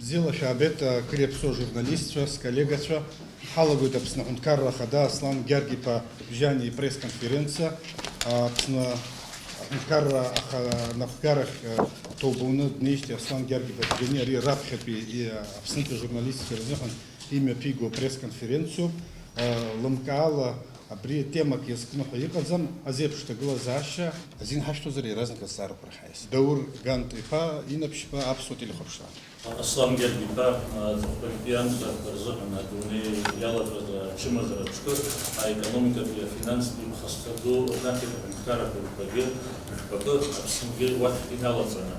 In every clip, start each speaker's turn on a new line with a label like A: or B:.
A: Зила шабета крепсо журналистча с коллегача халагует апсна ункарра хада аслан герги по жани пресс-конференция апсна ункарра на вкарах толбуны днешти аслан герги по генери рабхепи и апсна журналистика разехан имя пиго пресс-конференцию ламкала при тема кескну хаиказам азеп что глазаша азин хашто зари разных сару прохайс даур гант ипа и напшипа абсот или хобша
B: Аслан Гергипа, Пианца, Разумна, Дуни, Ялата, Чимазарачко, а экономика для финансов, Хастаду, Наки, Кара, Пагир, Пагир, Абсингир, Ват и Налатана.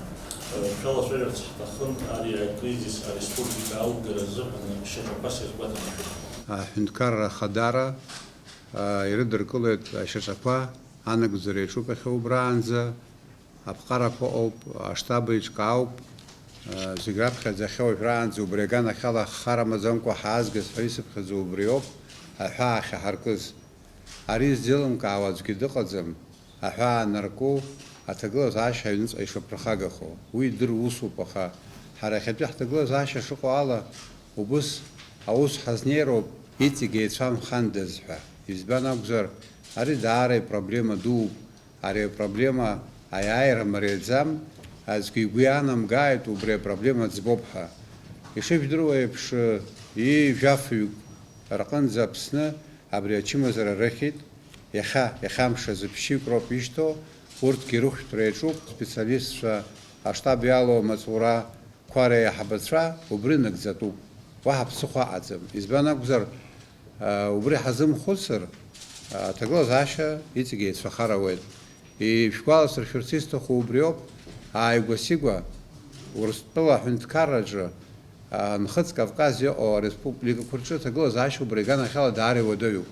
B: Шала Шерец, Тахан, Ария, кризис, Республика, Ауга, Разумна, Шерапаси, Батана.
C: Хинкара Хадара, Иридеркулет, Шерапа, Анагузаре, Шупеху Бранза, Абхара Поп, Аштабич Кауп, Зиграб Хазахео Франц, Убрегана Хала Харамазанко Хазгас, Фейсип Хазубриоп, Аха Харкус, Арис Дилам Каваз Гидахазам, Аха Нарко, Атаглаз Аша Юнс Айшапрахагахо, Уидр Усупаха, Харахетах Таглаз Аша Шукуала, Убус Аус Хазнеро, Итиге Сам Хандезха, Избанагзар, Аридаре проблема Дуб, Аре проблема Аяйра Марезам, Азки Гуянам гайд убре проблема дзбобха. И шеф другой пш и жафю ракан запсна абриачима зара рахит яхамша запши кропишто урт кирух тречук специалист аштаб яло мацура кваре хабатра убринак зату вахаб суха азам избана гузар убре хазам хусар таглаз аша итиге сахаравет и школа сарфертисто хубриоп Айгосигва, Урстала Хунткараджа, Нхац Кавказия о Республика Курчута глазашу Бригана Хала Дари Водою.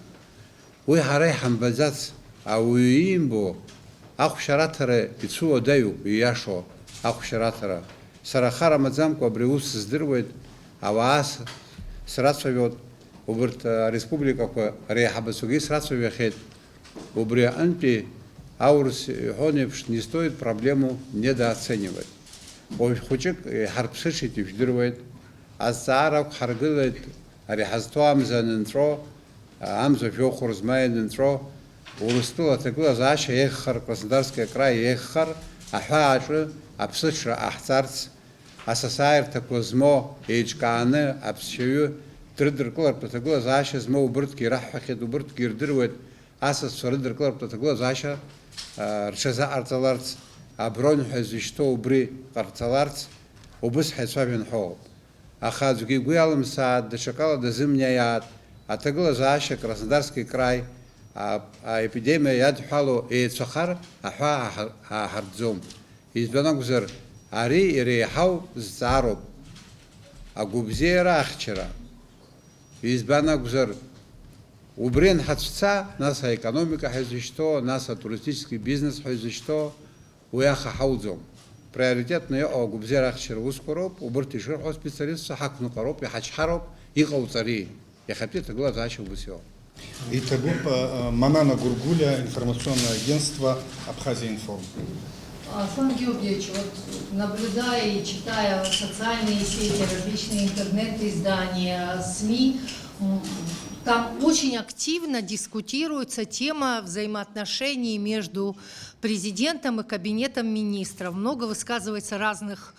C: Уй Харей Хамбазац, а уимбо, Ахушаратаре, Пицу Одею, Яшо, Ахушаратара. Сарахара Мадзамку Абриус сдырвает, а вас срацовет, Убрт Республика Рехабасуги срацовехет, Убри Анпи. Аурс Хоневш не стоит проблему недооценивать. Он хочет харпсышить и вдруг Азарак харгилет Арихасту Амзанентро, Амза Фьохурзмайнентро, Урустула Тагла Заша Ехар, Краснодарский край Ехар, Ахашу, Апсышра Ахцарц, Асасайр Такозмо, Эйчканы, Апсшию, Тридерклар, Патагла Заша, Змо Убртки, Рахахет, Убртки, Рдырвет, Асас Фридерклар, Патагла Заша, Ршаза Арталарц, Аброн Хазишто Убри Арталарц, Убыс Хасвабин Хоб. Ахадзуги Гуялам Сад, Дешакала до Зимняят, а Тагла Заша, Краснодарский край, а эпидемия Ядхалу и Цахар, Аха Хардзум. Избанагузер Ари и Рейхау Заруб, а Губзера Ахчера. Избанагузер Убрен хатца, наша экономика хазишто, наша туристический бизнес хазишто, уяха хаудзом. Приоритетные о губзерах червускороп, убртишер специалист сахакну короп, яхачхароп, и кауцари. Я хотел это глаза ачу бусё.
A: И Тагуп Манана Гургуля, информационное агентство Абхазия Информ.
D: Аслан Георгиевич, вот наблюдая и читая социальные сети, различные интернет-издания, СМИ, там очень активно дискутируется тема взаимоотношений между президентом и кабинетом министров. Много высказывается разных,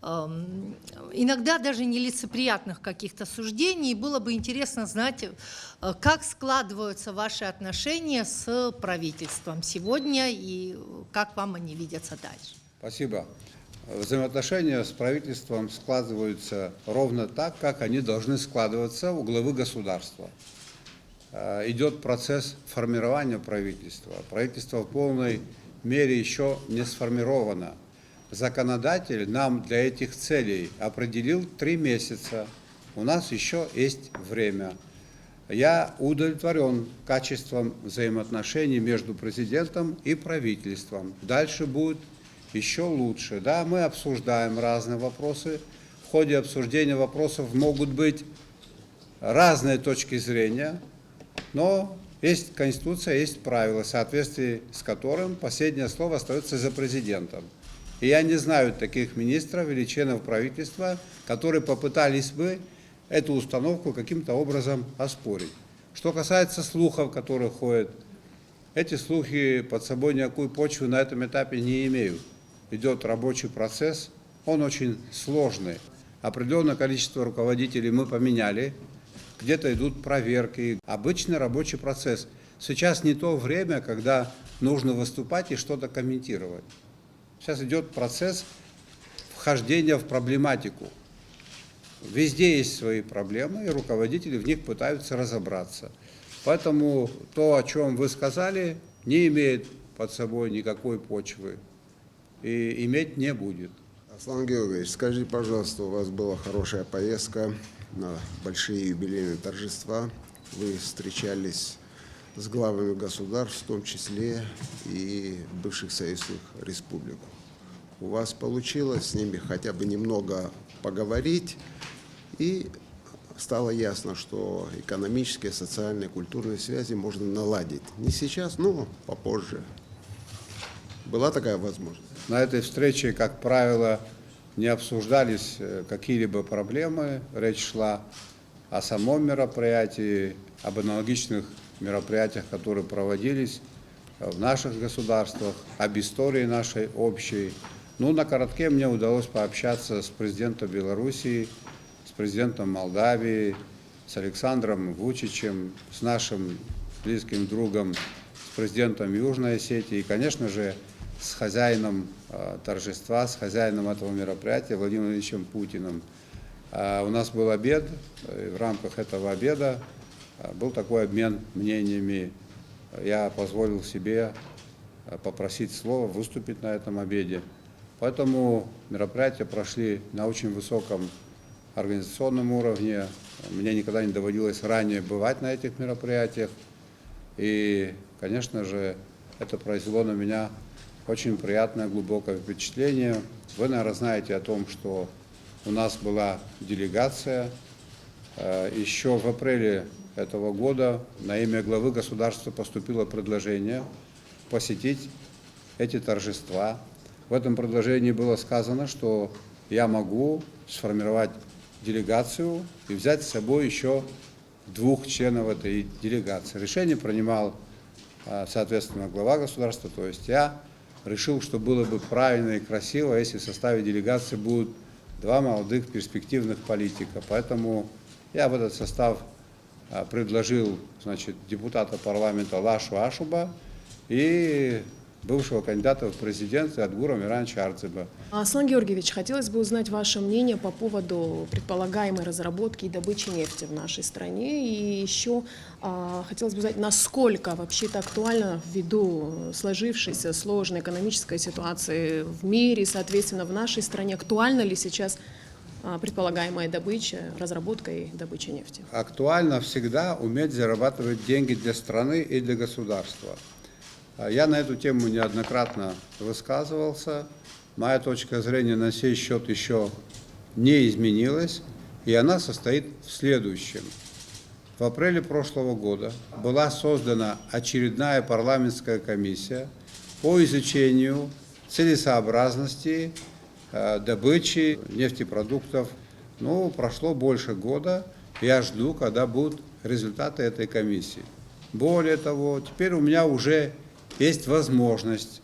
D: иногда даже нелицеприятных каких-то суждений. И было бы интересно знать, как складываются ваши отношения с правительством сегодня и как вам они видятся дальше.
C: Спасибо. Взаимоотношения с правительством складываются ровно так, как они должны складываться у главы государства. Идет процесс формирования правительства. Правительство в полной мере еще не сформировано. Законодатель нам для этих целей определил 3 месяца. У нас еще есть время. Я удовлетворен качеством взаимоотношений между президентом и правительством. Дальше будет еще лучше. Да, мы обсуждаем разные вопросы. В ходе обсуждения вопросов могут быть разные точки зрения, но есть Конституция, есть правила, в соответствии с которым последнее слово остается за президентом. И я не знаю таких министров или членов правительства, которые попытались бы эту установку каким-то образом оспорить. Что касается слухов, которые ходят, эти слухи под собой никакой почвы на этом этапе не имеют. Идет рабочий процесс, он очень сложный. Определенное количество руководителей мы поменяли, где-то идут проверки. Обычный рабочий процесс. Сейчас не то время, когда нужно выступать и что-то комментировать. Сейчас идет процесс вхождения в проблематику. Везде есть свои проблемы, и руководители в них пытаются разобраться. Поэтому то, о чем вы сказали, не имеет под собой никакой почвы и иметь не будет.
E: Аслан Георгиевич, скажите, пожалуйста, у вас была хорошая поездка на большие юбилейные торжества. Вы встречались с главами государств, в том числе и бывших союзных республик. У вас получилось с ними хотя бы немного поговорить, и стало ясно, что экономические, социальные, культурные связи можно наладить. Не сейчас, но попозже. Была такая возможность?
C: На этой встрече, как правило, не обсуждались какие-либо проблемы. Речь шла о самом мероприятии, об аналогичных мероприятиях, которые проводились в наших государствах, об истории нашей общей. Ну, на коротке мне удалось пообщаться с президентом Белоруссии, с президентом Молдавии, с Александром Вучичем, с нашим близким другом, с президентом Южной Осетии и, конечно же, с хозяином торжества, с хозяином этого мероприятия Владимиром Ильичем Путиным. У нас был обед, и в рамках этого обеда был такой обмен мнениями. Я позволил себе попросить слова, выступить на этом обеде. Поэтому мероприятия прошли на очень высоком организационном уровне. Мне никогда не доводилось ранее бывать на этих мероприятиях. И, конечно же, это произвело на меня очень приятное, глубокое впечатление. Вы, наверное, знаете о том, что у нас была делегация. Еще в апреле этого года на имя главы государства поступило предложение посетить эти торжества. В этом предложении было сказано, что я могу сформировать делегацию и взять с собой еще 2 членов этой делегации. Решение принимал, соответственно, глава государства, то есть я. Решил, что было бы правильно и красиво, если в составе делегации будут 2 молодых перспективных политика. Поэтому я в этот состав предложил, значит, депутата парламента Лашу Ашуба и бывшего кандидата в президенты Адгура Мирановича Арцеба.
F: Аслан Георгиевич, хотелось бы узнать ваше мнение по поводу предполагаемой разработки и добычи нефти в нашей стране. И еще хотелось бы узнать, насколько вообще это актуально ввиду сложившейся сложной экономической ситуации в мире, соответственно, в нашей стране. Актуальна ли сейчас предполагаемая добыча, разработка и добыча нефти?
C: Актуально всегда уметь зарабатывать деньги для страны и для государства. Я на эту тему неоднократно высказывался. Моя точка зрения на сей счет еще не изменилась, и она состоит в следующем. В апреле прошлого года была создана очередная парламентская комиссия по изучению целесообразности добычи нефтепродуктов. Ну, прошло больше года, я жду, когда будут результаты этой комиссии. Более того, теперь у меня уже есть возможность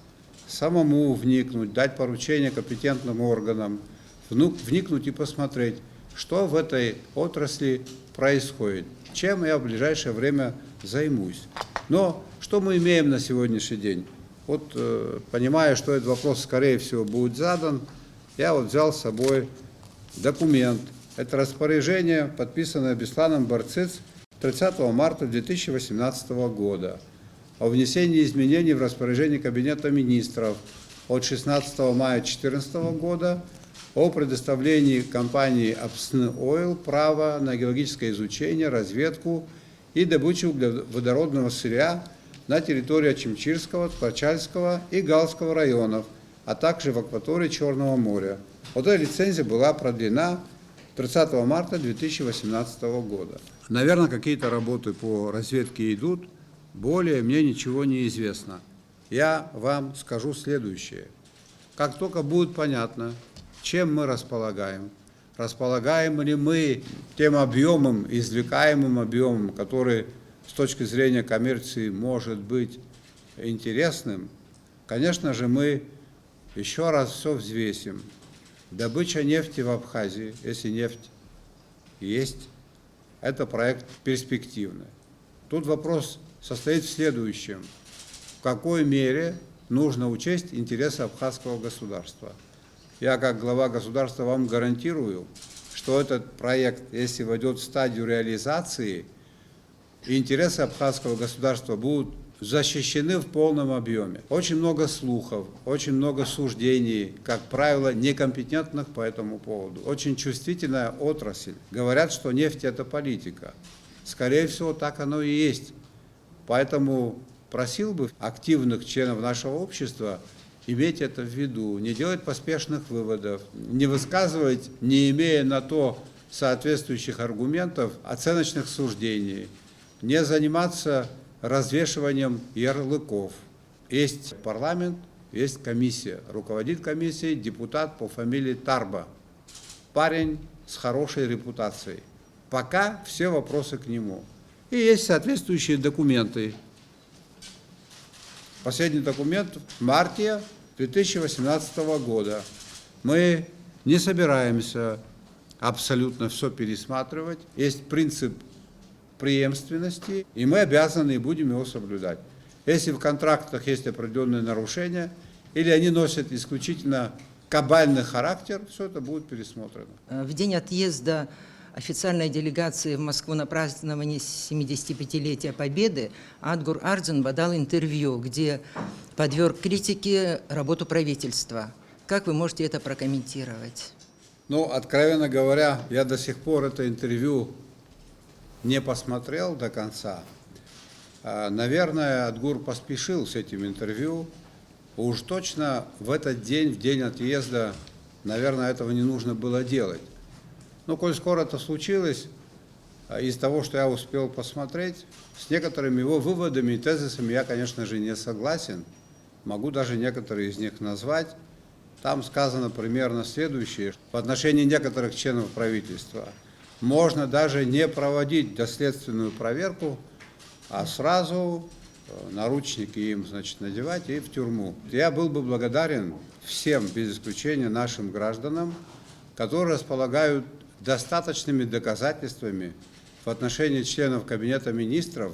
C: самому вникнуть, дать поручение компетентным органам, вникнуть и посмотреть, что в этой отрасли происходит, чем я в ближайшее время займусь. Но что мы имеем на сегодняшний день? Вот, понимая, что этот вопрос, скорее всего, будет задан, я вот взял с собой документ. Это распоряжение, подписанное Бесланом Барциц 30 марта 2018 года. О внесении изменений в распоряжение Кабинета министров от 16 мая 2014 года о предоставлении компании Апсны Ойл права на геологическое изучение, разведку и добычу углеводородного сырья на территории Очимчирского, Ткачальского и Галского районов, а также в акватории Черного моря. Вот эта лицензия была продлена 30 марта 2018 года. Наверное, какие-то работы по разведке идут. Более мне ничего не известно. Я вам скажу следующее. как только будет понятно, чем мы располагаем ли мы тем объемом, извлекаемым объемом, который с точки зрения коммерции может быть интересным, конечно же, мы еще раз все взвесим. Добыча нефти в Абхазии, если нефть есть, это проект перспективный. Тут вопрос состоит в следующем. В какой мере нужно учесть интересы абхазского государства? Я, как глава государства, вам гарантирую, что этот проект, если войдет в стадию реализации, интересы абхазского государства будут защищены в полном объеме. Очень много слухов, очень много суждений, как правило, некомпетентных по этому поводу. Очень чувствительная отрасль. Говорят, что нефть – это политика. Скорее всего, так оно и есть. Поэтому просил бы активных членов нашего общества иметь это в виду, не делать поспешных выводов, не высказывать, не имея на то соответствующих аргументов, оценочных суждений, не заниматься развешиванием ярлыков. Есть парламент, есть комиссия. Руководит комиссией депутат по фамилии Тарба. Парень с хорошей репутацией. Пока все вопросы к нему. И есть соответствующие документы. Последний документ в марте 2018 года. Мы не собираемся абсолютно все пересматривать. Есть принцип преемственности, и мы обязаны и будем его соблюдать. Если в контрактах есть определенные нарушения, или они носят исключительно кабальный характер, все это будет пересмотрено.
G: В день отъезда официальной делегации в Москву на празднование 75-летия Победы Адгур Ардзинба дал интервью, где подверг критике работу правительства. Как вы можете это прокомментировать?
C: Ну, откровенно говоря, я до сих пор это интервью не посмотрел до конца. Наверное, Адгур поспешил с этим интервью. Уж точно в этот день, в день отъезда, наверное, этого не нужно было делать. Но коль скоро это случилось, из того, что я успел посмотреть, с некоторыми его выводами и тезисами я, конечно же, не согласен. Могу даже некоторые из них назвать. Там сказано примерно следующее. В отношении некоторых членов правительства можно даже не проводить доследственную проверку, а сразу наручники им, значит, надевать и в тюрьму. Я был бы благодарен всем, без исключения нашим гражданам, которые располагают достаточными доказательствами в отношении членов Кабинета министров,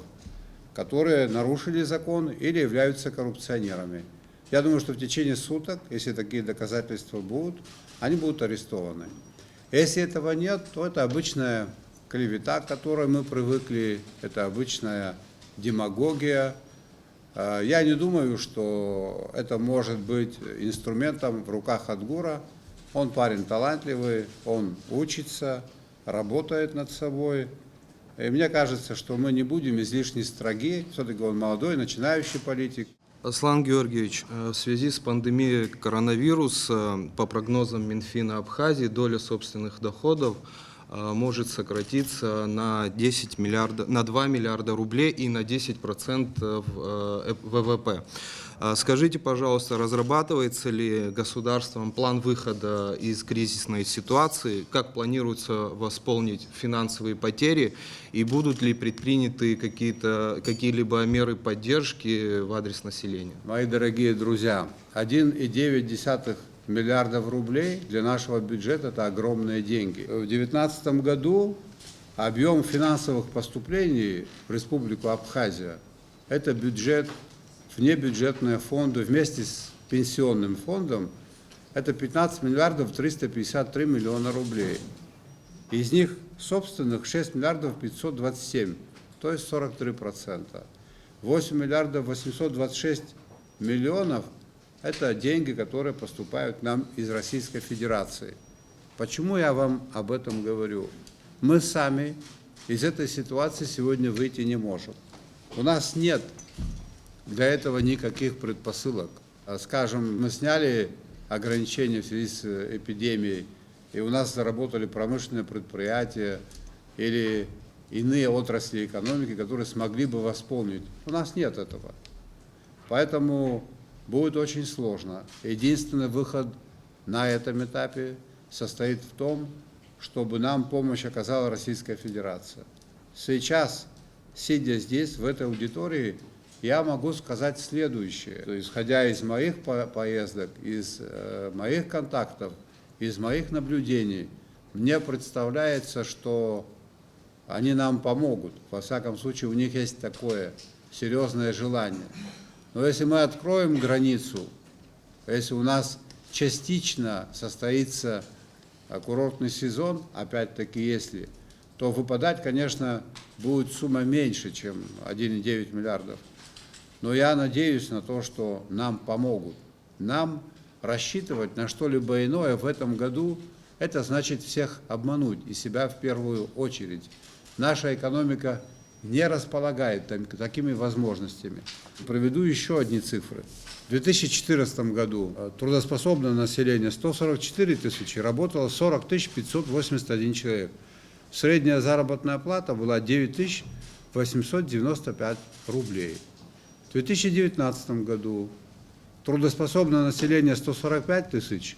C: которые нарушили закон или являются коррупционерами. Я думаю, что в течение суток, если такие доказательства будут, они будут арестованы. Если этого нет, то это обычная клевета, к которой мы привыкли, это обычная демагогия. Я не думаю, что это может быть инструментом в руках Адгура. Он парень талантливый, он учится, работает над собой. И мне кажется, что мы не будем излишне строги, все-таки он молодой, начинающий политик.
H: Аслан Георгиевич, в связи с пандемией коронавируса, по прогнозам Минфина Абхазии, доля собственных доходов может сократиться на 2 миллиарда рублей и на 10% ВВП. Скажите, пожалуйста, разрабатывается ли государством план выхода из кризисной ситуации, как планируется восполнить финансовые потери и будут ли предприняты какие-либо меры поддержки в адрес населения?
C: Мои дорогие друзья, 1,9 миллиардов рублей для нашего бюджета – это огромные деньги. В 2019 году объем финансовых поступлений в Республику Абхазия – это бюджет, внебюджетные фонды вместе с пенсионным фондом – это 15 миллиардов 353 миллиона рублей. Из них собственных 6 миллиардов 527, то есть 43%. 8 миллиардов 826 миллионов – это деньги, которые поступают нам из Российской Федерации. Почему я вам об этом говорю? Мы сами из этой ситуации сегодня выйти не можем. У нас нет для этого никаких предпосылок. Скажем, мы сняли ограничения в связи с эпидемией, и у нас заработали промышленные предприятия или иные отрасли экономики, которые смогли бы восполнить. У нас нет этого. Поэтому будет очень сложно. Единственный выход на этом этапе состоит в том, чтобы нам помощь оказала Российская Федерация. Сейчас, сидя здесь, в этой аудитории, я могу сказать следующее. Исходя из моих поездок, из моих контактов, из моих наблюдений, мне представляется, что они нам помогут. Во всяком случае, у них есть такое серьезное желание. Но если мы откроем границу, если у нас частично состоится курортный сезон, опять-таки если, то выпадать, конечно, будет сумма меньше, чем 1,9 миллиардов. Но я надеюсь на то, что нам помогут. Нам рассчитывать на что-либо иное в этом году, это значит всех обмануть, и себя в первую очередь. Наша экономика не располагает такими возможностями. Приведу еще одни цифры. В 2014 году трудоспособное население 144 тысячи, работало 40 581 человек. Средняя заработная плата была 9 895 рублей. В 2019 году трудоспособное население 145 тысяч,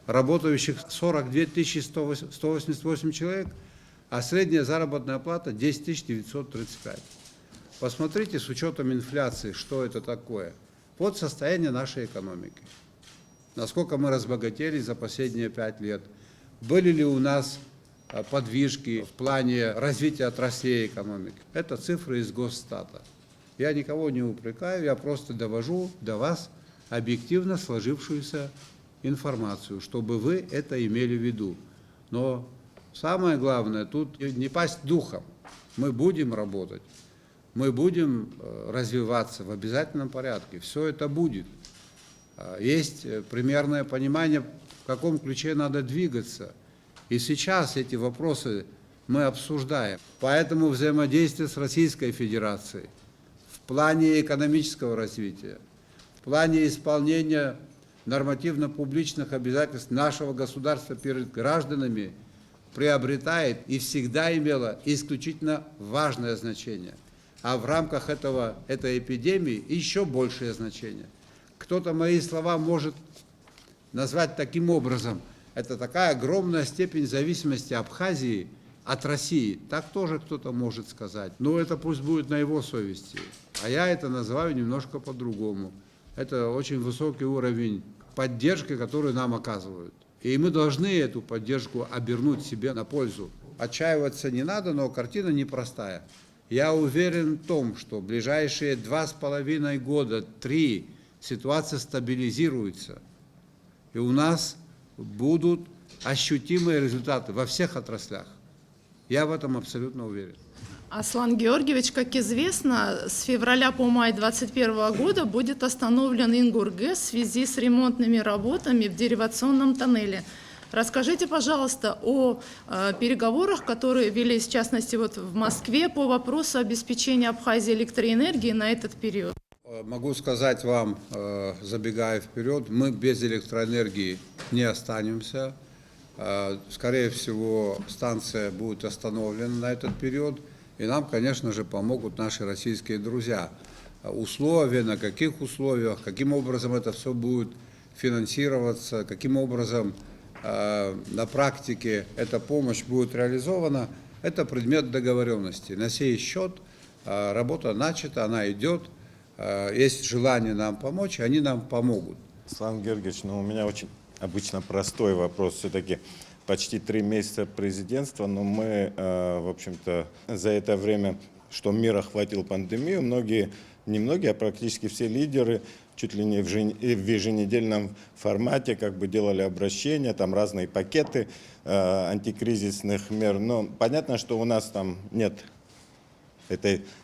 C: работающих 42 188 человек, а средняя заработная плата 10 935. Посмотрите с учетом инфляции, что это такое. Вот состояние нашей экономики. Насколько мы разбогатели за последние 5 лет. Были ли у нас подвижки в плане развития отраслей экономики? Это цифры из Госстата. Я никого не упрекаю, я просто довожу до вас объективно сложившуюся информацию, чтобы вы это имели в виду. Но самое главное, тут не пасть духом. Мы будем работать, мы будем развиваться в обязательном порядке. Все это будет. Есть примерное понимание, в каком ключе надо двигаться. И сейчас эти вопросы мы обсуждаем. Поэтому взаимодействие с Российской Федерацией в плане экономического развития, в плане исполнения нормативно-публичных обязательств нашего государства перед гражданами приобретает и всегда имело исключительно важное значение. А в рамках этой эпидемии еще большее значение. Кто-то мои слова может назвать таким образом. Это такая огромная степень зависимости Абхазии от России. Так тоже кто-то может сказать. Но это пусть будет на его совести. А я это называю немножко по-другому. Это очень высокий уровень поддержки, которую нам оказывают. И мы должны эту поддержку обернуть себе на пользу. Отчаиваться не надо, но картина непростая. Я уверен в том, что в ближайшие 2,5 года, 3, ситуация стабилизируется. И у нас будут ощутимые результаты во всех отраслях. Я в этом абсолютно уверен.
I: Аслан Георгиевич, как известно, с февраля по май 2021 года будет остановлен Ингургэс в связи с ремонтными работами в деривационном тоннеле. Расскажите, пожалуйста, о переговорах, которые велись, в частности, вот в Москве по вопросу обеспечения Абхазии электроэнергией на этот период.
C: Могу сказать вам, забегая вперед, мы без электроэнергии не останемся. Скорее всего, станция будет остановлена на этот период. И нам, конечно же, помогут наши российские друзья. Условия, на каких условиях, каким образом это все будет финансироваться, каким образом на практике эта помощь будет реализована, это предмет договоренности. На сей счет работа начата, она идет. Есть желание нам помочь, они нам помогут.
J: Аслан Георгиевич, у меня очень обычно простой вопрос. Все-таки почти 3 месяца президентства, но мы, в общем-то, за это время, что мир охватил пандемию, не многие, а практически все лидеры чуть ли не в еженедельном формате как бы делали обращения, там разные пакеты антикризисных мер. Но понятно, что у нас там нет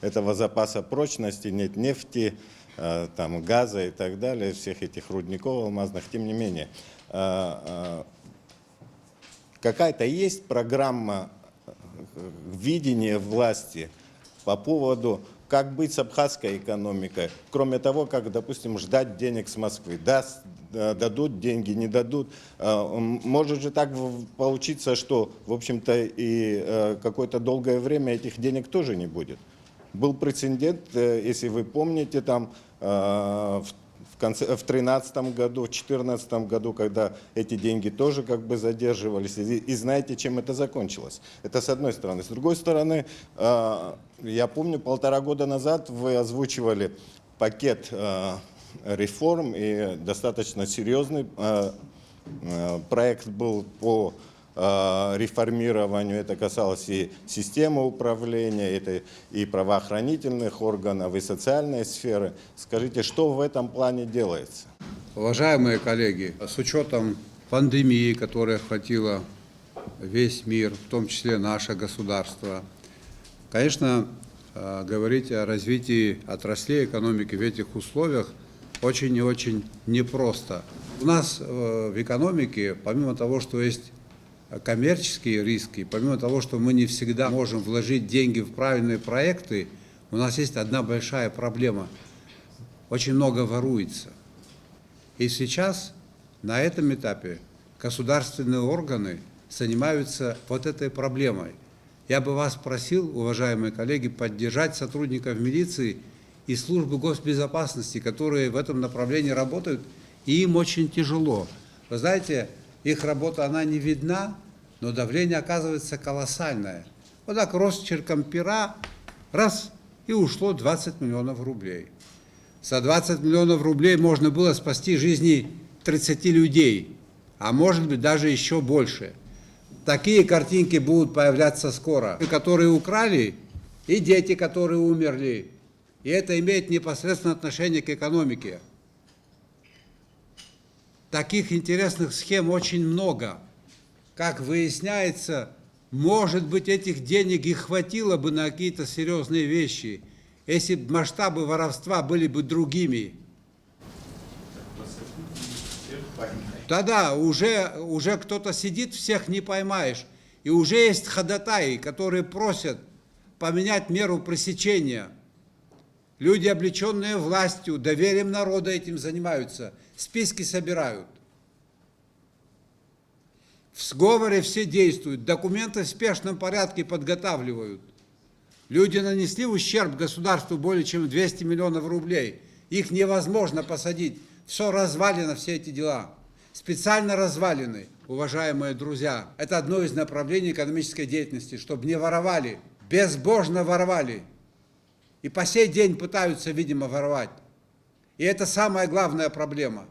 J: этого запаса прочности, нет нефти, там, газа и так далее, всех этих рудников алмазных. Тем не менее, какая-то есть программа видения власти по поводу, как быть с абхазской экономикой, кроме того, как, допустим, ждать денег с Москвы. Дадут деньги, не дадут. Может же так получиться, что, в общем-то, и какое-то долгое время этих денег тоже не будет. Был прецедент, если вы помните, там в в 2013 году, в 2014 году, когда эти деньги тоже как бы задерживались. И знаете, чем это закончилось? Это с одной стороны. С другой стороны, я помню, 1,5 года назад вы озвучивали пакет реформ, и достаточно серьезный проект был по реформированию. Это касалось и системы управления, это и правоохранительных органов, и социальной сферы. Скажите, что в этом плане делается?
C: Уважаемые коллеги, с учетом пандемии, которая охватила весь мир, в том числе наше государство, конечно, говорить о развитии отраслей экономики в этих условиях очень и очень непросто. У нас в экономике, помимо того, что есть коммерческие риски, помимо того, что мы не всегда можем вложить деньги в правильные проекты, у нас есть одна большая проблема. Очень много воруется. И сейчас на этом этапе государственные органы занимаются вот этой проблемой. Я бы вас просил, уважаемые коллеги, поддержать сотрудников милиции и службы госбезопасности, которые в этом направлении работают, и им очень тяжело. Вы знаете, их работа, она не видна, но давление оказывается колоссальное. Вот так росчерком пера, раз, и ушло 20 миллионов рублей. За 20 миллионов рублей можно было спасти жизни 30 людей, а может быть даже еще больше. Такие картинки будут появляться скоро. Которые украли, и дети, которые умерли. И это имеет непосредственное отношение к экономике. Таких интересных схем очень много. Как выясняется, может быть, этих денег и хватило бы на какие-то серьезные вещи, если бы масштабы воровства были бы другими. Тогда уже кто-то сидит, всех не поймаешь. И уже есть ходатаи, которые просят поменять меру пресечения. Люди, облеченные властью, доверием народа этим занимаются, списки собирают. В сговоре все действуют, документы в спешном порядке подготавливают. Люди нанесли ущерб государству более чем 200 миллионов рублей. Их невозможно посадить. Все развалено, все эти дела. Специально развалены, уважаемые друзья. Это одно из направлений экономической деятельности, чтобы не воровали, безбожно воровали. И по сей день пытаются, видимо, воровать. И это самая главная проблема.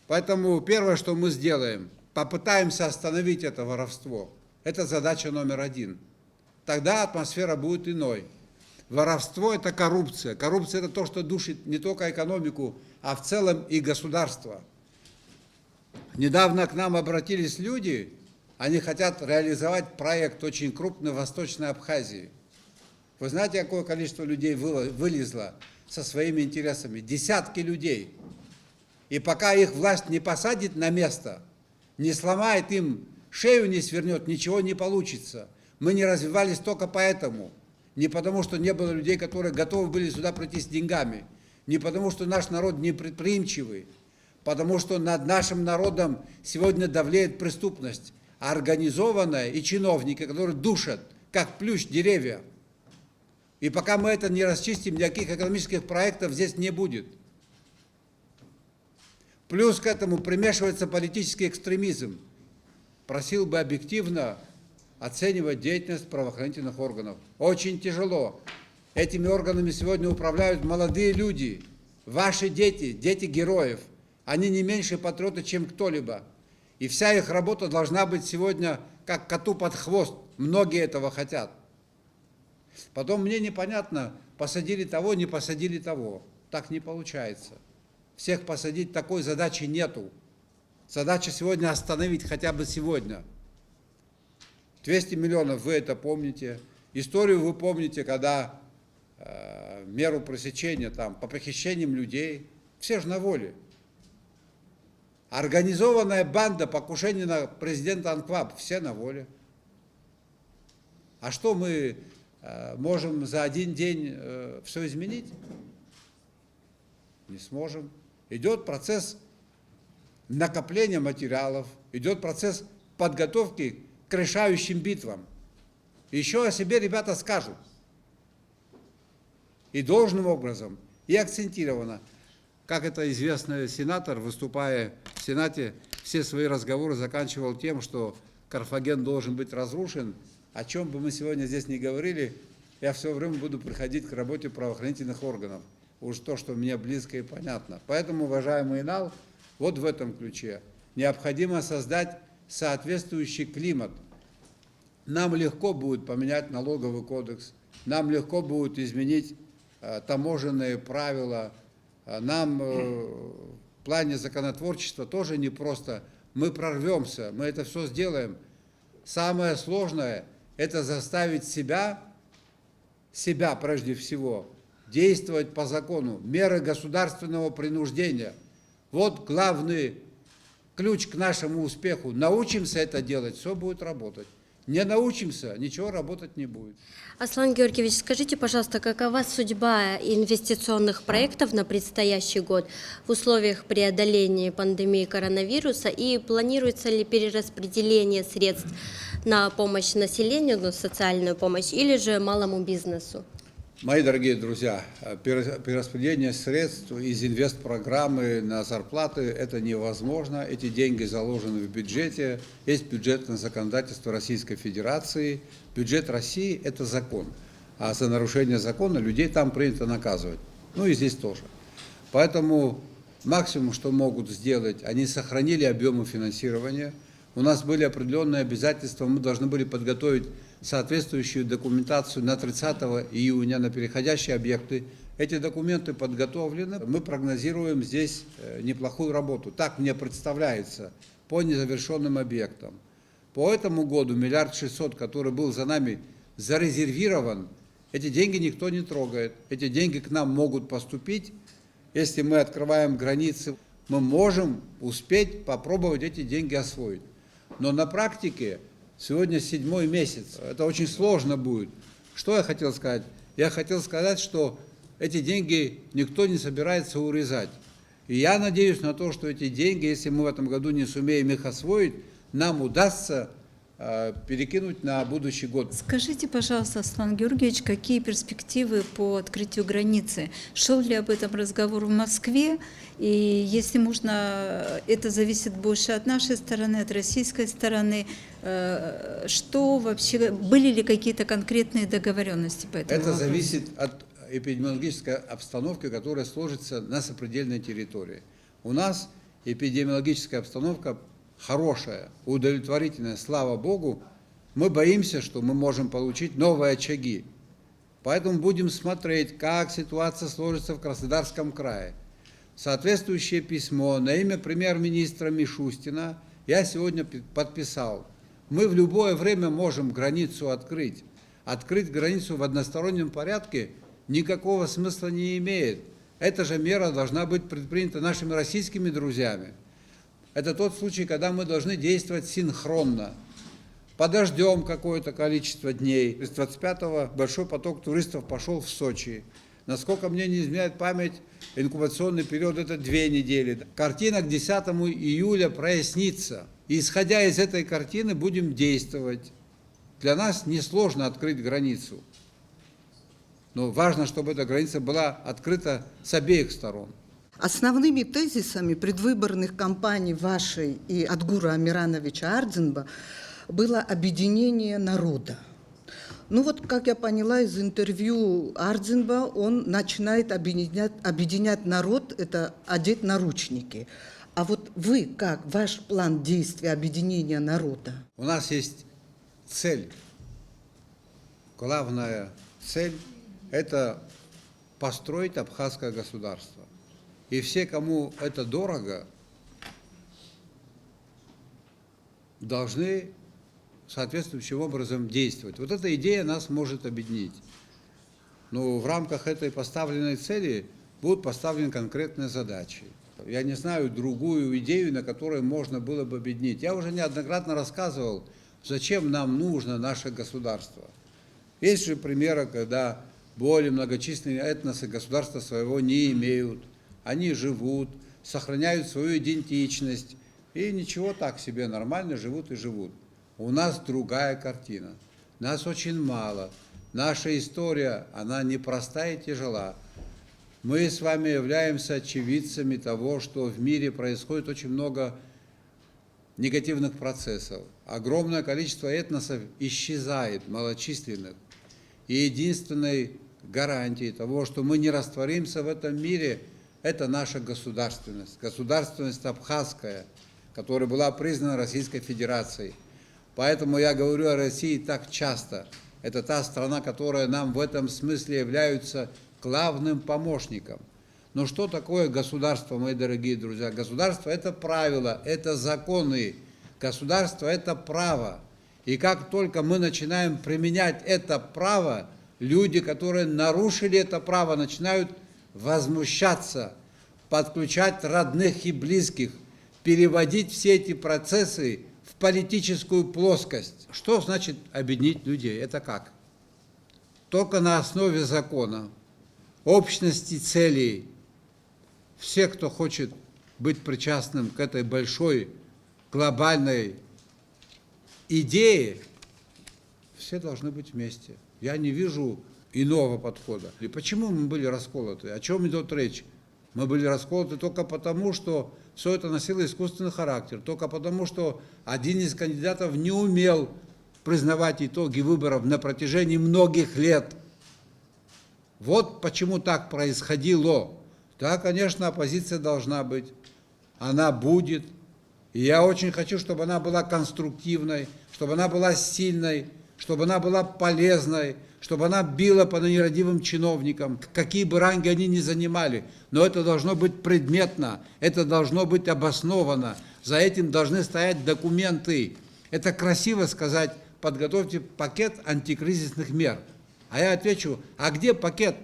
C: Поэтому первое, что мы сделаем, попытаемся остановить это воровство. Это задача номер один. Тогда атмосфера будет иной. Воровство – это коррупция. Коррупция – это то, что душит не только экономику, а в целом и государство. Недавно к нам обратились люди, они хотят реализовать проект очень крупный в Восточной Абхазии. Вы знаете, какое количество людей вылезло со своими интересами? Десятки людей. И пока их власть не посадит на место, не сломает им шею, не свернет, ничего не получится. Мы не развивались только поэтому. Не потому, что не было людей, которые готовы были сюда прийти с деньгами. Не потому, что наш народ не предприимчивый. Потому что над нашим народом сегодня давлеет преступность, организованная, и чиновники, которые душат, как плющ, деревья. И пока мы это не расчистим, никаких экономических проектов здесь не будет. Плюс к этому примешивается политический экстремизм. Просил бы объективно оценивать деятельность правоохранительных органов. Очень тяжело. Этими органами сегодня управляют молодые люди, ваши дети, дети героев. Они не меньше патриоты, чем кто-либо. И вся их работа должна быть сегодня как коту под хвост. Многие этого хотят. Потом мне непонятно, посадили того, не посадили того. Так не получается. Всех посадить такой задачи нету. Задача сегодня остановить хотя бы сегодня. 200 миллионов, вы это помните. Историю вы помните, когда меру пресечения там, по похищениям людей. Все же на воле. Организованная банда покушения на президента Анклав. Все на воле. А что мы можем за один день все изменить? Не сможем. Идет процесс накопления материалов, идет процесс подготовки к решающим битвам. Еще о себе ребята скажут. И должным образом, и акцентированно. как это известный сенатор, выступая в Сенате, все свои разговоры заканчивал тем, что Карфаген должен быть разрушен. О чем бы мы сегодня здесь не говорили, я все время буду приходить к работе правоохранительных органов. Уж то, что мне близко и понятно. Поэтому, уважаемый Инал, вот в этом ключе необходимо создать соответствующий климат. Нам легко будет поменять налоговый кодекс, нам легко будет изменить таможенные правила, нам в плане законотворчества тоже непросто. Мы прорвемся, мы это все сделаем. Самое сложное – это заставить себя прежде всего, действовать по закону. Меры государственного принуждения. Вот главный ключ к нашему успеху. Научимся это делать, все будет работать. Не научимся, ничего работать не будет.
K: Аслан Георгиевич, скажите, пожалуйста, какова судьба инвестиционных проектов на предстоящий год в условиях преодоления пандемии коронавируса и планируется ли перераспределение средств на помощь населению, на социальную помощь или же малому бизнесу?
C: Мои дорогие друзья, перераспределение средств из инвестпрограммы на зарплаты – это невозможно. Эти деньги заложены в бюджете. Есть бюджетное законодательство Российской Федерации. Бюджет России – это закон. А за нарушение закона людей там принято наказывать. Ну и здесь тоже. Поэтому максимум, что могут сделать, они сохранили объемы финансирования. У нас были определенные обязательства, мы должны были подготовить соответствующую документацию на 30 июня на переходящие объекты. Эти документы подготовлены. Мы прогнозируем здесь неплохую работу. Так мне представляется по незавершенным объектам. По этому году 1 600 000 000, который был за нами зарезервирован, эти деньги никто не трогает. Эти деньги к нам могут поступить. Если мы открываем границы, мы можем успеть попробовать эти деньги освоить. Но на практике сегодня 7-й месяц. Это очень сложно будет. Что я хотел сказать? Я хотел сказать, что эти деньги никто не собирается урезать. И я надеюсь на то, что эти деньги, если мы в этом году не сумеем их освоить, нам удастся перекинуть на будущий год.
L: Скажите, пожалуйста, Аслан Георгиевич, какие перспективы по открытию границы? Шел ли об этом разговор в Москве? И если можно, это зависит больше от нашей стороны, от российской стороны. Что вообще, были ли какие-то конкретные договоренности по этому вопросу?
C: Это зависит от эпидемиологической обстановки, которая сложится на сопредельной территории. У нас эпидемиологическая обстановка хорошая, удовлетворительная, слава Богу. Мы боимся, что мы можем получить новые очаги. Поэтому будем смотреть, как ситуация сложится в Краснодарском крае. Соответствующее письмо на имя премьер-министра Мишустина я сегодня подписал. Мы в любое время можем границу открыть. Открыть границу в одностороннем порядке никакого смысла не имеет. Эта же мера должна быть предпринята нашими российскими друзьями. Это тот случай, когда мы должны действовать синхронно. Подождем какое-то количество дней. С 25-го большой поток туристов пошел в Сочи. Насколько мне не изменяет память, инкубационный период – это 2 недели. Картина к 10 июля прояснится. И исходя из этой картины будем действовать. Для нас несложно открыть границу. Но важно, чтобы эта граница была открыта с обеих сторон.
M: Основными тезисами предвыборных кампаний вашей и Адгура Амирановича Ардзинба было объединение народа. Ну вот, как я поняла из интервью Ардзинба, он начинает объединять народ, это одеть наручники. А вот вы, как, ваш план действия объединения народа?
C: У нас есть цель. Главная цель – это построить абхазское государство. И все, кому это дорого, должны соответствующим образом действовать. Вот эта идея нас может объединить. Но в рамках этой поставленной цели будут поставлены конкретные задачи. Я не знаю другую идею, на которой можно было бы объединить. Я уже неоднократно рассказывал, зачем нам нужно наше государство. Есть же примеры, когда более многочисленные этносы государства своего не имеют. Они живут, сохраняют свою идентичность и ничего, так себе нормально живут и живут. У нас другая картина. Нас очень мало. Наша история, она непростая и тяжела. Мы с вами являемся очевидцами того, что в мире происходит очень много негативных процессов. Огромное количество этносов исчезает, малочисленных. И единственной гарантией того, что мы не растворимся в этом мире, это наша государственность. Государственность абхазская, которая была признана Российской Федерацией. Поэтому я говорю о России так часто. Это та страна, которая нам в этом смысле является главным помощником. Но что такое государство, мои дорогие друзья? Государство – это правила, это законы. Государство – это право. И как только мы начинаем применять это право, люди, которые нарушили это право, начинают возмущаться, подключать родных и близких, переводить все эти процессы в политическую плоскость. Что значит объединить людей? Это как? Только на основе закона, общности целей. Все, кто хочет быть причастным к этой большой глобальной идее, все должны быть вместе. Я не вижу иного подхода. И почему мы были расколоты? О чем идет речь? Мы были расколоты только потому, что все это носило искусственный характер, только потому, что один из кандидатов не умел признавать итоги выборов на протяжении многих лет. Вот почему так происходило. Да, конечно, оппозиция должна быть, она будет. И я очень хочу, чтобы она была конструктивной, чтобы она была сильной, чтобы она была полезной, чтобы она била по нерадивым чиновникам, какие бы ранги они ни занимали. Но это должно быть предметно, это должно быть обосновано. За этим должны стоять документы. Это красиво сказать, подготовьте пакет антикризисных мер. А я отвечу, а где пакет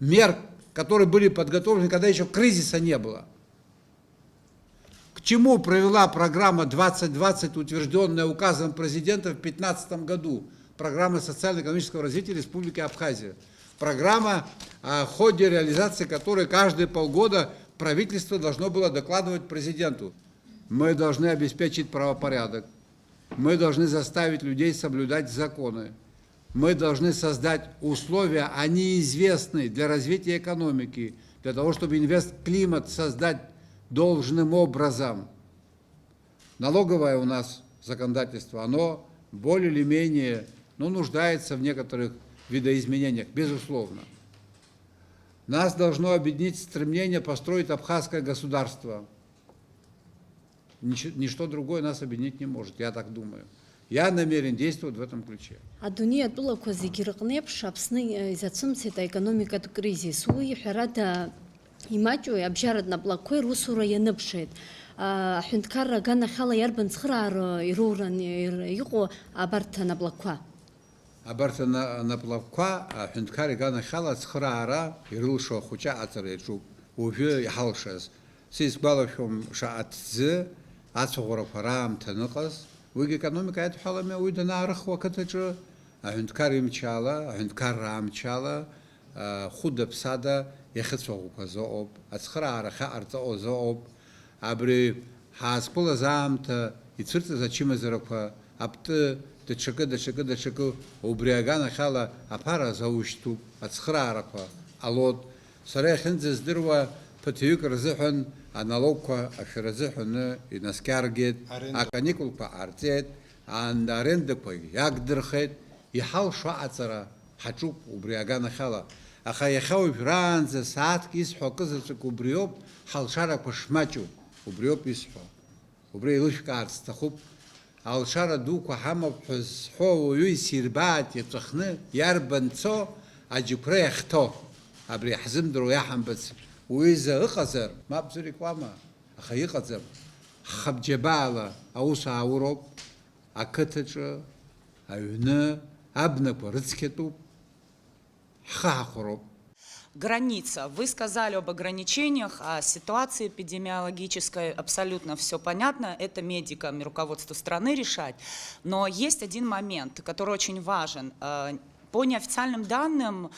C: мер, которые были подготовлены, когда еще кризиса не было? К чему привела программа 2020, утвержденная указом президента в 2015 году? Программа социально-экономического развития Республики Абхазия. Программа, в ходе реализации которой каждые полгода правительство должно было докладывать президенту. Мы должны обеспечить правопорядок, мы должны заставить людей соблюдать законы, мы должны создать условия, они известны для развития экономики, для того, чтобы инвестклимат создать должным образом. Налоговое у нас законодательство, оно более или менее, нуждается в некоторых видоизменениях, безусловно. Нас должно объединить стремление построить абхазское государство. Ничто другое нас объединить не может, я так думаю. Я намерен действовать в этом ключе.
K: Адунеи атәылақәа зегьы рыҟнеиԥш Аԥсны изацәымцеит аекономикатә кризис. Уи ҳәарада имаҷуи абжьаратә наплакқәеи русура ианыԥшит. Аҳәынҭқарра аганахьала иарбан цхыраара ироуран иҟоу абарҭ анаплакқәа?
C: Абарҭ анаплакқәа аҳәынҭқар иганахьала ацхыраара ирылшо ахәыҷы аҵара иаҿуп. Уажәы иҳалшаз. Сизгәалашәом шаҟа ҭӡы ацәаӷәарақәа раамҭа аныҟаз. Уигьы економика аидҳәалами, уи данаарыхуа ақыҭаҿы аҳәынҭқар имчала, аҳәынҭқарра амчала, хәыда-ԥсада иахьыцәаӷәақәаз ыҟоуп, ацхыраара ахьаҟарҵауаз ыҟоуп. Абри ҳаазқәылаз аамҭа ицәырҵыз ачымазарақәа апты даҽакы убри аганахьала аԥара заушьҭуп, ацхыраарақәа ҟалоит. Сара иахьынӡаздыруа ԥыҭҩык рзыҳәан аналогқәа ашәара азыҳәаны инаскьаргеит, аканикулқәа ҟарҵеит, арендақәа иагдырхеит, иҳалшо аҟаҵара ҳаҿуп убри аганахьала. Аха иахьа уажәраанӡа сааҭк исҳәо акызаҵәык убриоуп, ҳалшарақәа шмаҷу, убриоуп исҳәо. Убри еилышәкаарц сҭахуп. Алшара дуқәа ҳамоуп ҳәа зҳәо уаҩы исирбааит иаҵәахны иарбан цо аџьықәреи иахьҭоу. Абри ҳзымдыруа иаҳамбац уиза ыҟазар, мап зырикуама, аха иҟаӡам. Ҳхабџьабаала аус аауроуп, ақыҭаҿы, аҩны, абнақәа рыцқьатәуп, ҳхы ҳахәароуп.
N: Граница. Вы сказали об ограничениях, о ситуации эпидемиологической. Абсолютно все понятно. Это медикам и руководству страны решать. Но есть один момент, который очень важен. По неофициальным данным,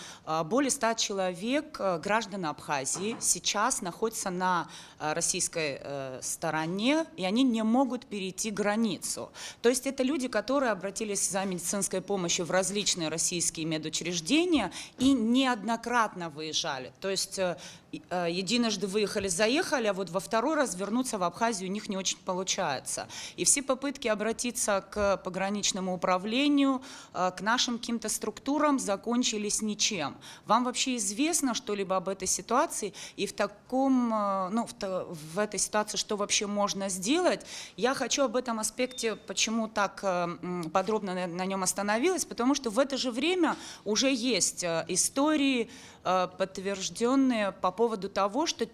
N: более 100 человек, граждан Абхазии, сейчас находятся на российской стороне, и они не могут перейти границу. То есть это люди, которые обратились за медицинской помощью в различные российские медучреждения и неоднократно выезжали. То есть единожды выехали, заехали, а вот во второй раз вернуться в Абхазию у них не очень получается. И все попытки обратиться к пограничному управлению, к нашим каким-то структурам закончились ничем. Вам вообще известно что-либо об этой ситуации? И в этой ситуации что вообще можно сделать? Я хочу об этом аспекте, почему так подробно на нем остановилась, потому что в это же время уже есть истории, подтвержденные по поводу того, что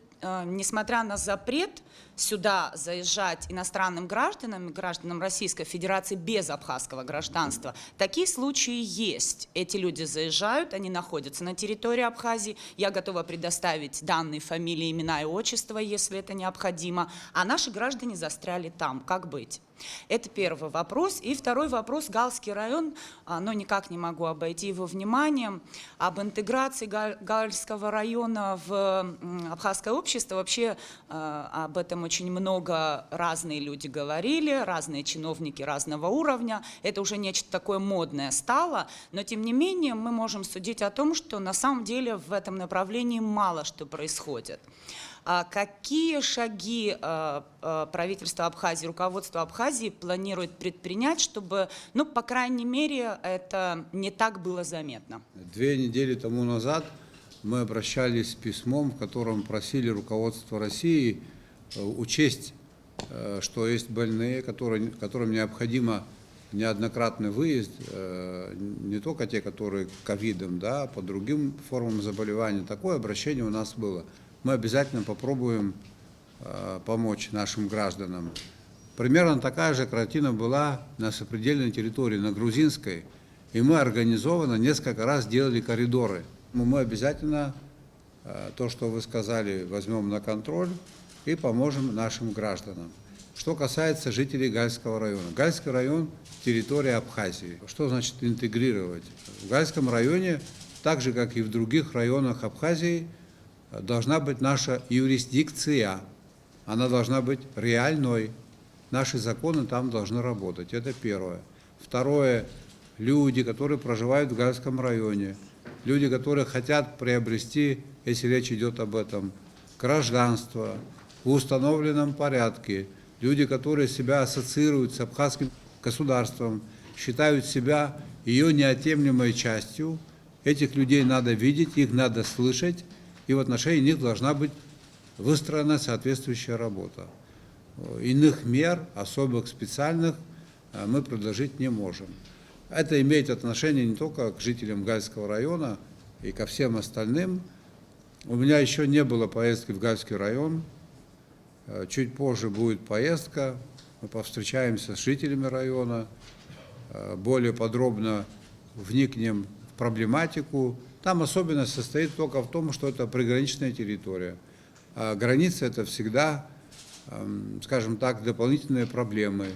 N: несмотря на запрет сюда заезжать иностранным гражданам Российской Федерации без абхазского гражданства, такие случаи есть. Эти люди заезжают, они находятся на территории Абхазии. Я готова предоставить данные, фамилии, имена и отчества, если это необходимо. А наши граждане застряли там. Как быть? Это первый вопрос. И второй вопрос. Галский район, но никак не могу обойти его вниманием. Об интеграции Галского района в абхазское общество. Вообще об этом очень много разные люди говорили, разные чиновники разного уровня. Это уже нечто такое модное стало. Но тем не менее мы можем судить о том, что на самом деле в этом направлении мало что происходит. Какие шаги правительство Абхазии, руководство Абхазии планирует предпринять, чтобы, по крайней мере, это не так было заметно?
C: 2 недели тому назад мы обращались с письмом, в котором просили руководство России учесть, что есть больные, которым необходимо неоднократный выезд, не только те, которые ковидом, да, по другим формам заболевания. Такое обращение у нас было. Мы обязательно попробуем помочь нашим гражданам. Примерно такая же картина была на сопредельной территории, на грузинской, и мы организованно несколько раз делали коридоры. Мы обязательно то, что вы сказали, возьмем на контроль и поможем нашим гражданам. Что касается жителей Гальского района. Гальский район – территория Абхазии. Что значит интегрировать? В Гальском районе, так же, как и в других районах Абхазии, должна быть наша юрисдикция, она должна быть реальной, наши законы там должны работать, это первое. Второе, люди, которые проживают в Гальском районе, люди, которые хотят приобрести, если речь идет об этом, гражданство в установленном порядке, люди, которые себя ассоциируют с абхазским государством, считают себя ее неотъемлемой частью, этих людей надо видеть, их надо слышать, и в отношении них должна быть выстроена соответствующая работа. Иных мер, особых, специальных, мы предложить не можем. Это имеет отношение не только к жителям Гальского района и ко всем остальным. У меня еще не было поездки в Гальский район. Чуть позже будет поездка. Мы повстречаемся с жителями района, более подробно вникнем в проблематику. Там особенность состоит только в том, что это приграничная территория. А граница – это всегда, скажем так, дополнительные проблемы.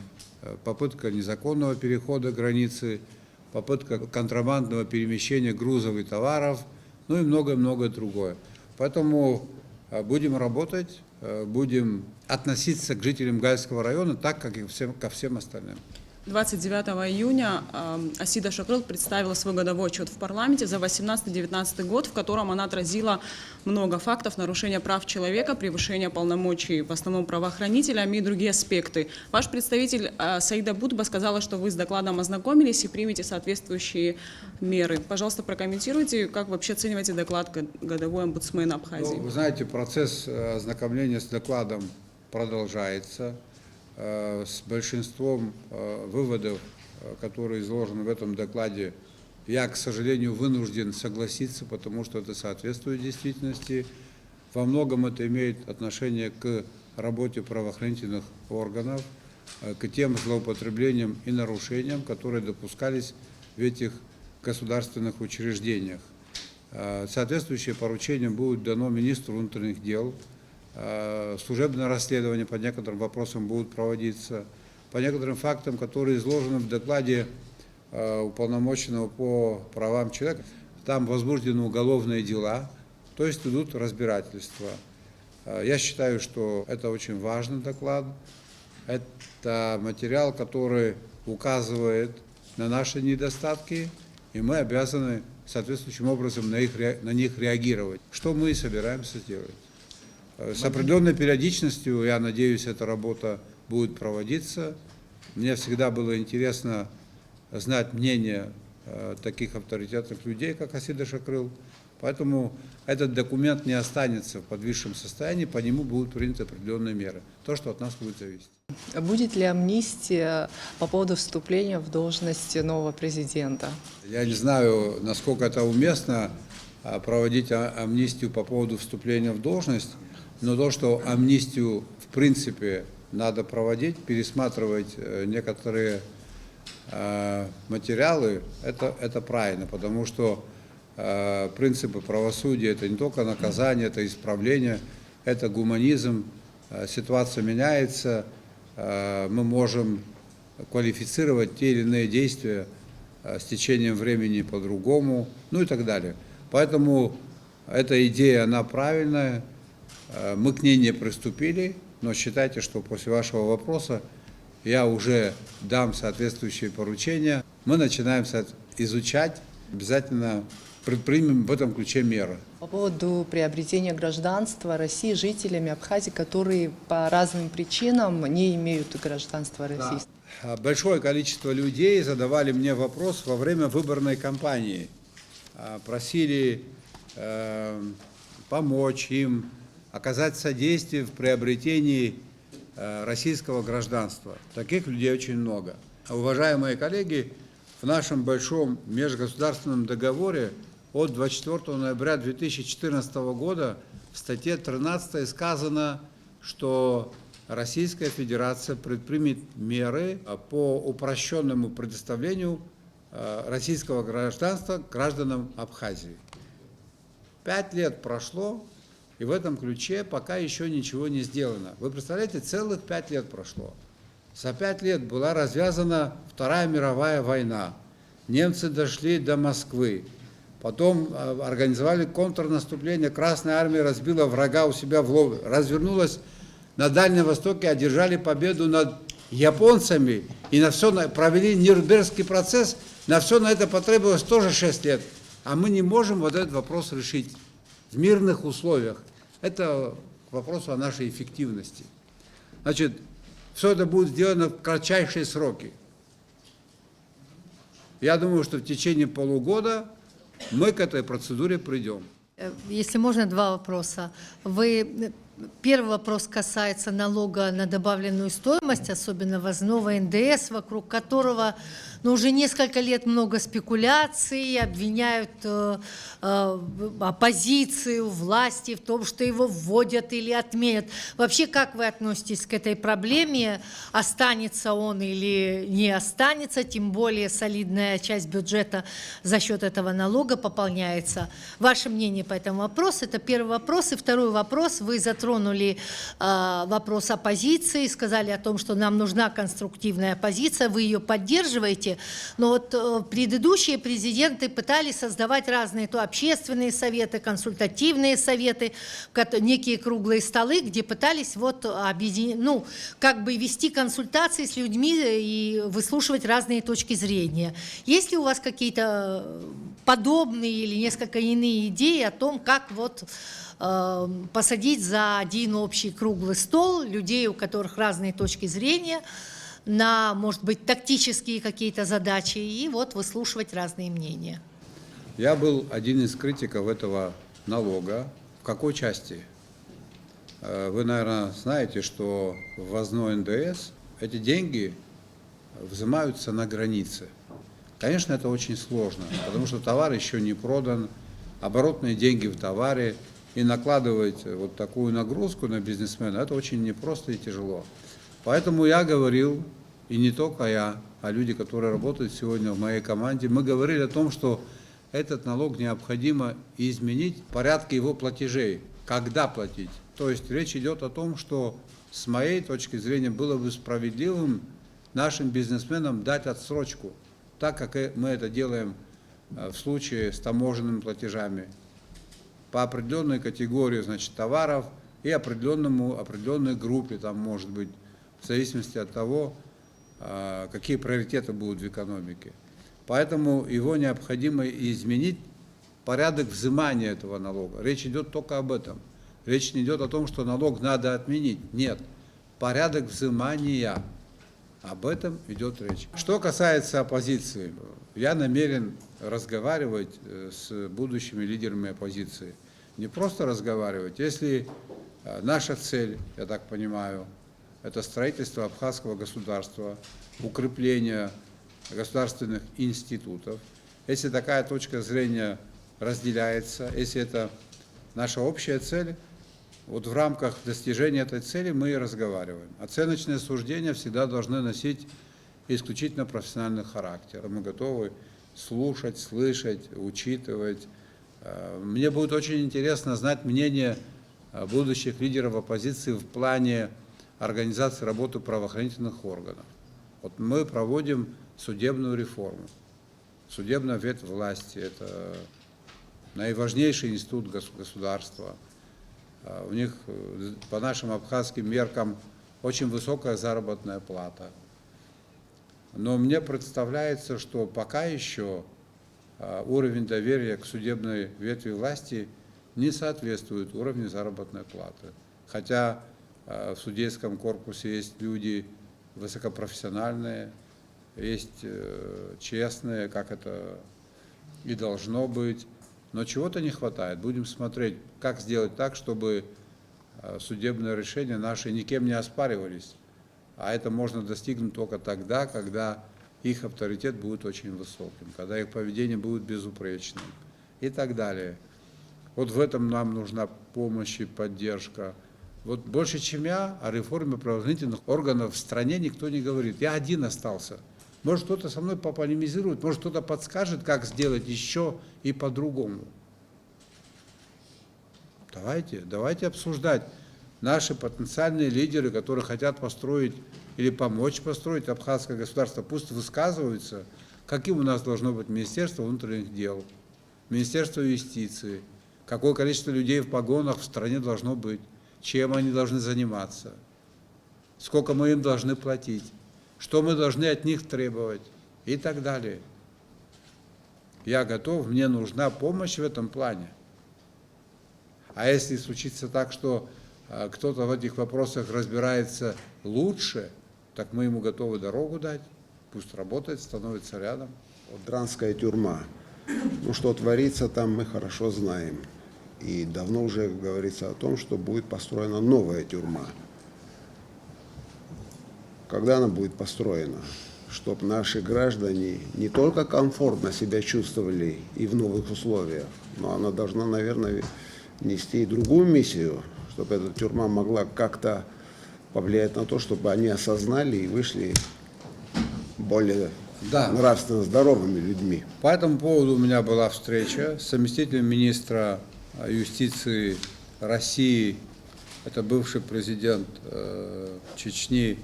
C: Попытка незаконного перехода границы, попытка контрабандного перемещения грузов и товаров, ну и многое-многое другое. Поэтому будем работать, будем относиться к жителям Гальского района так, как и ко всем остальным.
O: 29 июня Асида Шакрыл представила свой годовой отчет в парламенте за 2018-2019 год, в котором она отразила много фактов нарушения прав человека, превышения полномочий в основном правоохранителями и другие аспекты. Ваш представитель Саида Будба сказала, что вы с докладом ознакомились и примете соответствующие меры. Пожалуйста, прокомментируйте, как вообще оцениваете доклад годовой омбудсмена Абхазии.
C: Вы знаете, процесс ознакомления с докладом продолжается. С большинством выводов, которые изложены в этом докладе, я, к сожалению, вынужден согласиться, потому что это соответствует действительности. Во многом это имеет отношение к работе правоохранительных органов, к тем злоупотреблениям и нарушениям, которые допускались в этих государственных учреждениях. Соответствующее поручение будет дано министру внутренних дел. Служебное расследование по некоторым вопросам будут проводиться, по некоторым фактам, которые изложены в докладе уполномоченного по правам человека. Там возбуждены уголовные дела, то есть идут разбирательства. Я считаю, что это очень важный доклад. Это материал, который указывает на наши недостатки, и мы обязаны соответствующим образом на них реагировать. Что мы и собираемся сделать. С определенной периодичностью, я надеюсь, эта работа будет проводиться. Мне всегда было интересно знать мнение таких авторитетных людей, как Асида Шакрыл. Поэтому этот документ не останется в подвисшем состоянии, по нему будут приняты определенные меры. То, что от нас будет зависеть.
P: Будет ли амнистия по поводу вступления в должность нового президента?
C: Я не знаю, насколько это уместно проводить амнистию по поводу вступления в должность, но то, что амнистию в принципе надо проводить, пересматривать некоторые материалы, это правильно, потому что принципы правосудия – это не только наказание, это исправление, это гуманизм, ситуация меняется, мы можем квалифицировать те или иные действия с течением времени по-другому, ну и так далее. Поэтому эта идея, она правильная, мы к ней не приступили, но считайте, что после вашего вопроса я уже дам соответствующие поручения. Мы начинаем изучать, обязательно предпримем в этом ключе меры.
P: По поводу приобретения гражданства России жителями Абхазии, которые по разным причинам не имеют гражданства России.
C: Да. Большое количество людей задавали мне вопрос во время выборной кампании. Просили помочь им, оказать содействие в приобретении российского гражданства. Таких людей очень много. Уважаемые коллеги, в нашем большом межгосударственном договоре от 24 ноября 2014 года в статье 13 сказано, что Российская Федерация предпримет меры по упрощенному предоставлению российского гражданства гражданам Абхазии. 5 лет прошло, и в этом ключе пока еще ничего не сделано. Вы представляете, целых 5 лет прошло. За 5 лет была развязана Вторая мировая война. Немцы дошли до Москвы. Потом организовали контрнаступление. Красная армия разбила врага у себя в лоб. Развернулась на Дальнем Востоке, одержали победу над японцами. И на все провели Нюрнбергский процесс. На все на это потребовалось тоже 6 лет. А мы не можем вот этот вопрос решить в мирных условиях. Это к вопросу о нашей эффективности. Значит, все это будет сделано в кратчайшие сроки. Я думаю, что в течение полугода мы к этой процедуре придем.
D: Если можно, 2 вопроса. Первый вопрос касается налога на добавленную стоимость, особенно ввозного НДС, вокруг которого уже несколько лет много спекуляций, обвиняют оппозицию, власти в том, что его вводят или отменят. Вообще, как вы относитесь к этой проблеме? Останется он или не останется? Тем более солидная часть бюджета за счет этого налога пополняется. Ваше мнение по этому вопросу? Это первый вопрос. И второй вопрос. Вы затронули вопрос оппозиции, сказали о том, что нам нужна конструктивная оппозиция. Вы ее поддерживаете? Но вот предыдущие президенты пытались создавать разные то общественные советы, консультативные советы, некие круглые столы, где пытались объединить, вести консультации с людьми и выслушивать разные точки зрения. Есть ли у вас какие-то подобные или несколько иные идеи о том, как посадить за один общий круглый стол людей, у которых разные точки зрения, на, может быть, тактические какие-то задачи, и выслушивать разные мнения?
C: Я был один из критиков этого налога. В какой части? Вы, наверное, знаете, что ввозной НДС, эти деньги взимаются на границе. Конечно, это очень сложно, потому что товар еще не продан, оборотные деньги в товаре, и накладывать вот такую нагрузку на бизнесмена, это очень непросто и тяжело. Поэтому я говорил, и не только я, а люди, которые работают сегодня в моей команде, мы говорили о том, что этот налог необходимо изменить в порядке его платежей, когда платить. То есть речь идет о том, что с моей точки зрения было бы справедливым нашим бизнесменам дать отсрочку, так как мы это делаем в случае с таможенными платежами, по определенной категории, товаров и определенной группе, там может быть, в зависимости от того, какие приоритеты будут в экономике. Поэтому его необходимо изменить порядок взимания этого налога. Речь идет только об этом. Речь не идет о том, что налог надо отменить. Нет. Порядок взимания. Об этом идет речь. Что касается оппозиции, я намерен разговаривать с будущими лидерами оппозиции. Не просто разговаривать. Если наша цель, я так понимаю, это строительство абхазского государства, укрепление государственных институтов, если такая точка зрения разделяется, если это наша общая цель, вот в рамках достижения этой цели мы и разговариваем. Оценочные суждения всегда должны носить исключительно профессиональный характер. Мы готовы слушать, слышать, учитывать. Мне будет очень интересно знать мнение будущих лидеров оппозиции в плане организации работы правоохранительных органов. Вот мы проводим судебную реформу. Судебная ветвь власти – это наиважнейший институт государства. У них, по нашим абхазским меркам, очень высокая заработная плата. Но мне представляется, что пока еще уровень доверия к судебной ветви власти не соответствует уровню заработной платы. Хотя в судейском корпусе есть люди высокопрофессиональные, есть честные, как это и должно быть. Но чего-то не хватает. Будем смотреть, как сделать так, чтобы судебные решения наши никем не оспаривались. А это можно достигнуть только тогда, когда их авторитет будет очень высоким, когда их поведение будет безупречным и так далее. Вот в этом нам нужна помощь и поддержка. Вот больше, чем я, о реформе правоохранительных органов в стране никто не говорит. Я один остался. Может, кто-то со мной пополемизирует, может, кто-то подскажет, как сделать еще и по-другому. Давайте обсуждать. Наши потенциальные лидеры, которые хотят построить или помочь построить абхазское государство, пусть высказываются, каким у нас должно быть Министерство внутренних дел, Министерство юстиции, какое количество людей в погонах в стране должно быть, чем они должны заниматься, сколько мы им должны платить, что мы должны от них требовать и так далее. Я готов, мне нужна помощь в этом плане. А если случится так, что кто-то в этих вопросах разбирается лучше, так мы ему готовы дорогу дать, пусть работает, становится рядом.
E: Вот Дранская тюрьма. Ну, что творится там, мы хорошо знаем. И давно уже говорится о том, что будет построена новая тюрьма. Когда она будет построена? Чтобы наши граждане не только комфортно себя чувствовали и в новых условиях, но она должна, наверное, нести и другую миссию, чтобы эта тюрьма могла как-то повлиять на то, чтобы они осознали и вышли более нравственно здоровыми людьми.
C: По этому поводу у меня была встреча с заместителем министра юстиции России, это бывший президент Чечни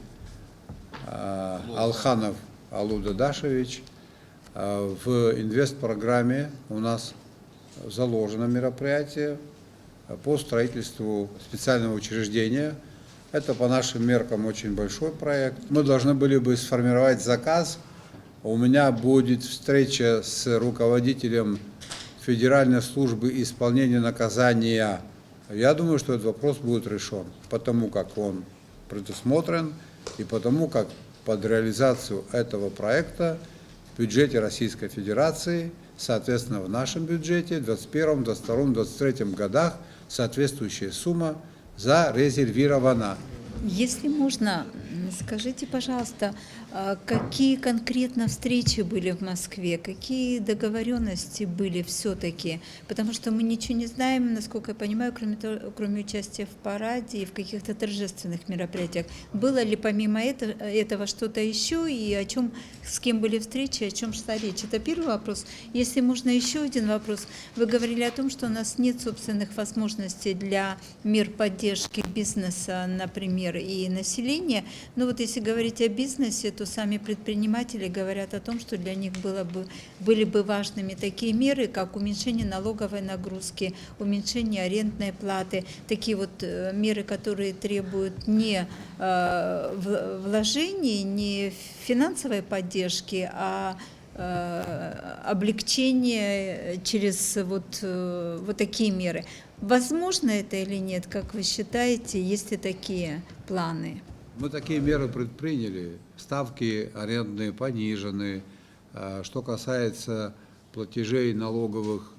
C: Алханов Алу Дадашевич. В инвестпрограмме у нас заложено мероприятие по строительству специального учреждения. Это по нашим меркам очень большой проект. Мы должны были бы сформировать заказ. У меня будет встреча с руководителем Федеральной службы исполнения наказания. Я думаю, что этот вопрос будет решен, потому как он предусмотрен и потому как под реализацию этого проекта в бюджете Российской Федерации, соответственно, в нашем бюджете в 2021, 2022, 2023 годах соответствующая сумма зарезервирована.
L: Если можно, скажите, пожалуйста, какие конкретно встречи были в Москве, какие договоренности были все-таки? Потому что мы ничего не знаем, насколько я понимаю, кроме участия в параде и в каких-то торжественных мероприятиях. Было ли помимо этого что-то еще и о чем, с кем были встречи, о чем шла речь? Это первый вопрос. Если можно еще один вопрос. Вы говорили о том, что у нас нет собственных возможностей для мер поддержки бизнеса, например, и населения. Но вот если говорить о бизнесе, то сами предприниматели говорят о том, что для них были бы важными такие меры, как уменьшение налоговой нагрузки, уменьшение арендной платы, такие вот меры, которые требуют не вложений, не финансовой поддержки, а облегчение через вот такие меры. Возможно это или нет, как вы считаете, есть ли такие планы?
C: Мы такие меры предприняли. Ставки арендные понижены. Что касается платежей налоговых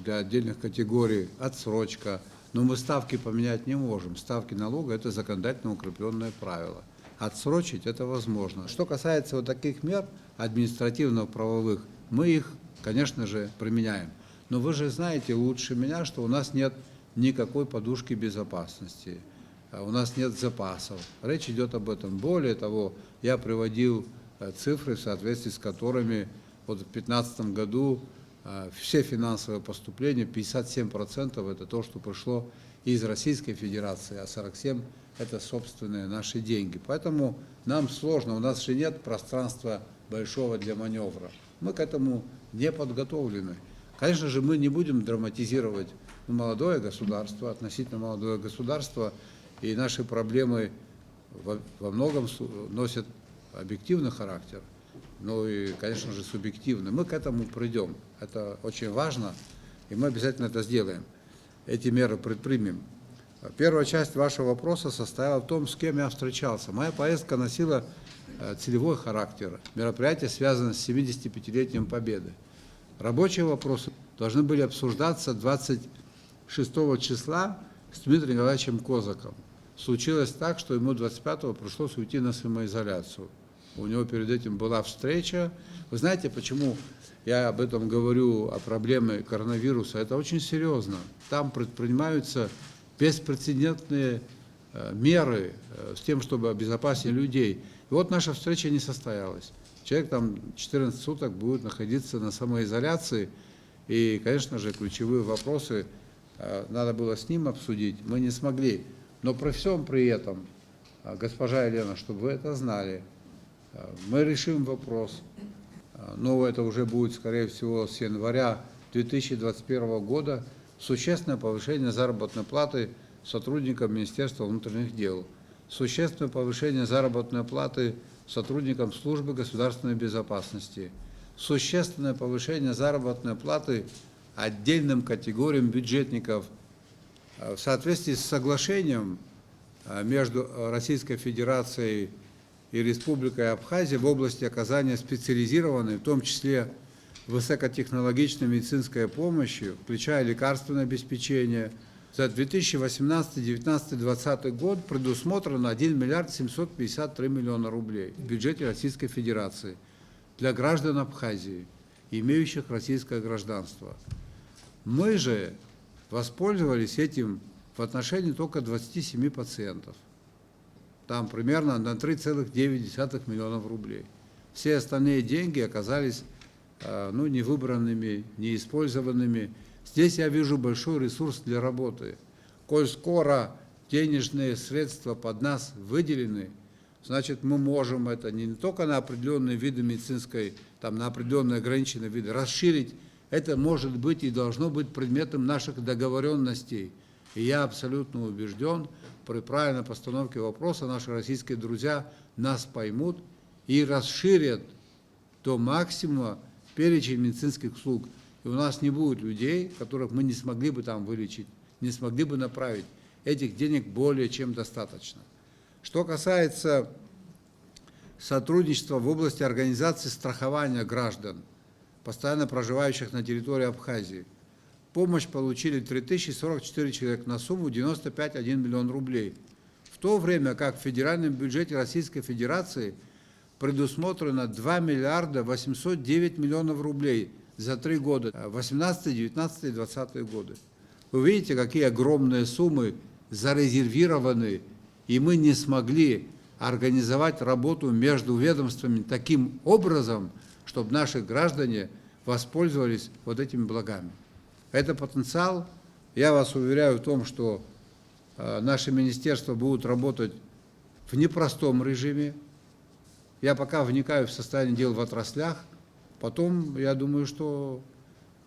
C: для отдельных категорий, отсрочка. Но мы ставки поменять не можем. Ставки налога – это законодательно укрепленное правило. Отсрочить – это возможно. Что касается вот таких мер административно-правовых, мы их, конечно же, применяем. Но вы же знаете лучше меня, что у нас нет никакой подушки безопасности, у нас нет запасов. Речь идет об этом. Более того, я приводил цифры, в соответствии с которыми вот в 2015 году все финансовые поступления, 57% это то, что пришло из Российской Федерации, а 47% это собственные наши деньги. Поэтому нам сложно, у нас же нет пространства большого для маневра. Мы к этому не подготовлены. Конечно же, мы не будем драматизировать молодое государство, относительно молодое государство, и наши проблемы во многом носят объективный характер, но и, конечно же, субъективный. Мы к этому придем. Это очень важно, и мы обязательно это сделаем. Эти меры предпримем. Первая часть вашего вопроса состояла в том, с кем я встречался. Моя поездка носила целевой характер. Мероприятие связано с 75-летием Победы. Рабочие вопросы должны были обсуждаться 26 числа с Дмитрием Николаевичем Козаком. Случилось так, что ему 25-го пришлось уйти на самоизоляцию. У него перед этим была встреча. Вы знаете, почему я об этом говорю, о проблеме коронавируса? Это очень серьезно. Там предпринимаются беспрецедентные меры с тем, чтобы обезопасить людей. И вот наша встреча не состоялась. Человек там 14 суток будет находиться на самоизоляции. И, конечно же, ключевые вопросы надо было с ним обсудить. Мы не смогли. Но при всем при этом, госпожа Елена, чтобы вы это знали, мы решим вопрос. Но это уже будет, скорее всего, с января 2021 года. Существенное повышение заработной платы сотрудникам Министерства внутренних дел. Существенное повышение заработной платы сотрудникам Службы государственной безопасности. Существенное повышение заработной платы отдельным категориям бюджетников в соответствии с соглашением между Российской Федерацией и Республикой Абхазия в области оказания специализированной, в том числе высокотехнологичной медицинской помощи, включая лекарственное обеспечение. За 2018, 2019, 2020 год предусмотрено 1 миллиард 753 миллиона рублей в бюджете Российской Федерации для граждан Абхазии, имеющих российское гражданство. Мы же воспользовались этим в отношении только 27 пациентов. Там примерно на 3,9 миллионов рублей. Все остальные деньги оказались невыбранными, неиспользованными. Здесь я вижу большой ресурс для работы. Коль скоро денежные средства под нас выделены, значит, мы можем это не только на определенные виды медицинской, на определенные ограниченные виды, расширить. Это может быть и должно быть предметом наших договоренностей. И я абсолютно убежден, при правильной постановке вопроса наши российские друзья нас поймут и расширят до максимума перечень медицинских услуг. И у нас не будет людей, которых мы не смогли бы там вылечить, не смогли бы направить. Этих денег более чем достаточно. Что касается сотрудничества в области организации страхования граждан, постоянно проживающих на территории Абхазии, помощь получили 3044 человека на сумму 95,1 миллион рублей. В то время как в федеральном бюджете Российской Федерации предусмотрено 2 миллиарда 809 миллионов рублей за 3 года, 18, 19 и 20 годы. Вы видите, какие огромные суммы зарезервированы, и мы не смогли организовать работу между ведомствами таким образом, чтобы наши граждане воспользовались вот этими благами. Это потенциал. Я вас уверяю в том, что наши министерства будут работать в непростом режиме. Я пока вникаю в состояние дел в отраслях. Потом, я думаю, что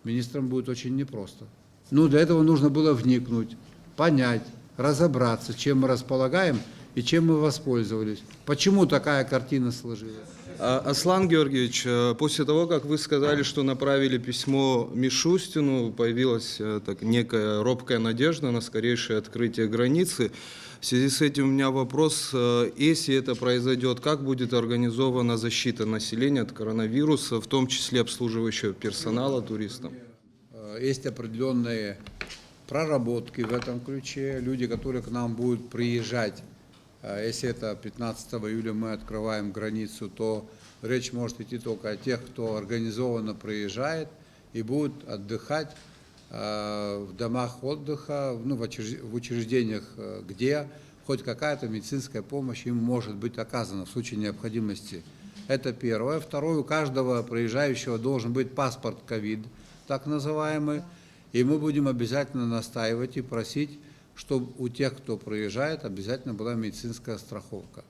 C: министрам будет очень непросто. Для этого нужно было вникнуть, понять, разобраться, чем мы располагаем и чем мы воспользовались. Почему такая картина сложилась?
H: Аслан Георгиевич, после того, как вы сказали, что направили письмо Мишустину, появилась некая робкая надежда на скорейшее открытие границы. В связи с этим у меня вопрос, если это произойдет, как будет организована защита населения от коронавируса, в том числе обслуживающего персонала, туристов?
C: Есть определенные проработки в этом ключе. Люди, которые к нам будут приезжать, если это 15 июля мы открываем границу, то речь может идти только о тех, кто организованно приезжает и будет отдыхать в домах отдыха, в учреждениях, где хоть какая-то медицинская помощь им может быть оказана в случае необходимости. Это первое. Второе, у каждого приезжающего должен быть паспорт ковид, так называемый, и мы будем обязательно настаивать и просить, чтобы у тех, кто приезжает, обязательно была медицинская страховка.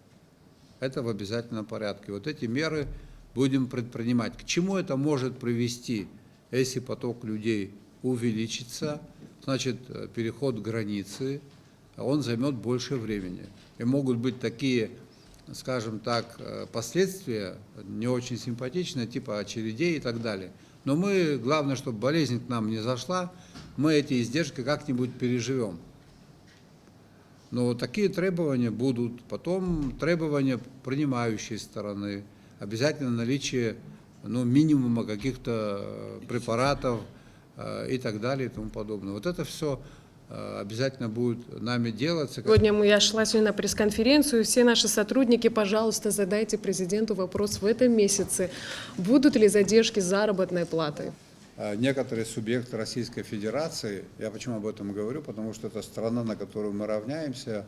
C: Это в обязательном порядке. Вот эти меры будем предпринимать. К чему это может привести, если поток людей увеличится? Значит, переход границы, он займет больше времени. И могут быть такие, скажем так, последствия не очень симпатичные, типа очередей и так далее. Но мы, главное, чтобы болезнь к нам не зашла, мы эти издержки как-нибудь переживем. Но такие требования будут. Потом требования принимающей стороны, обязательно наличие минимума каких-то препаратов и так далее и тому подобное. Вот это все обязательно будет нами делаться.
F: Сегодня я шла на пресс-конференцию, все наши сотрудники, пожалуйста, задайте президенту вопрос в этом месяце. Будут ли задержки с заработной платой?
C: Некоторые субъекты Российской Федерации, я почему об этом говорю, потому что это страна, на которую мы равняемся,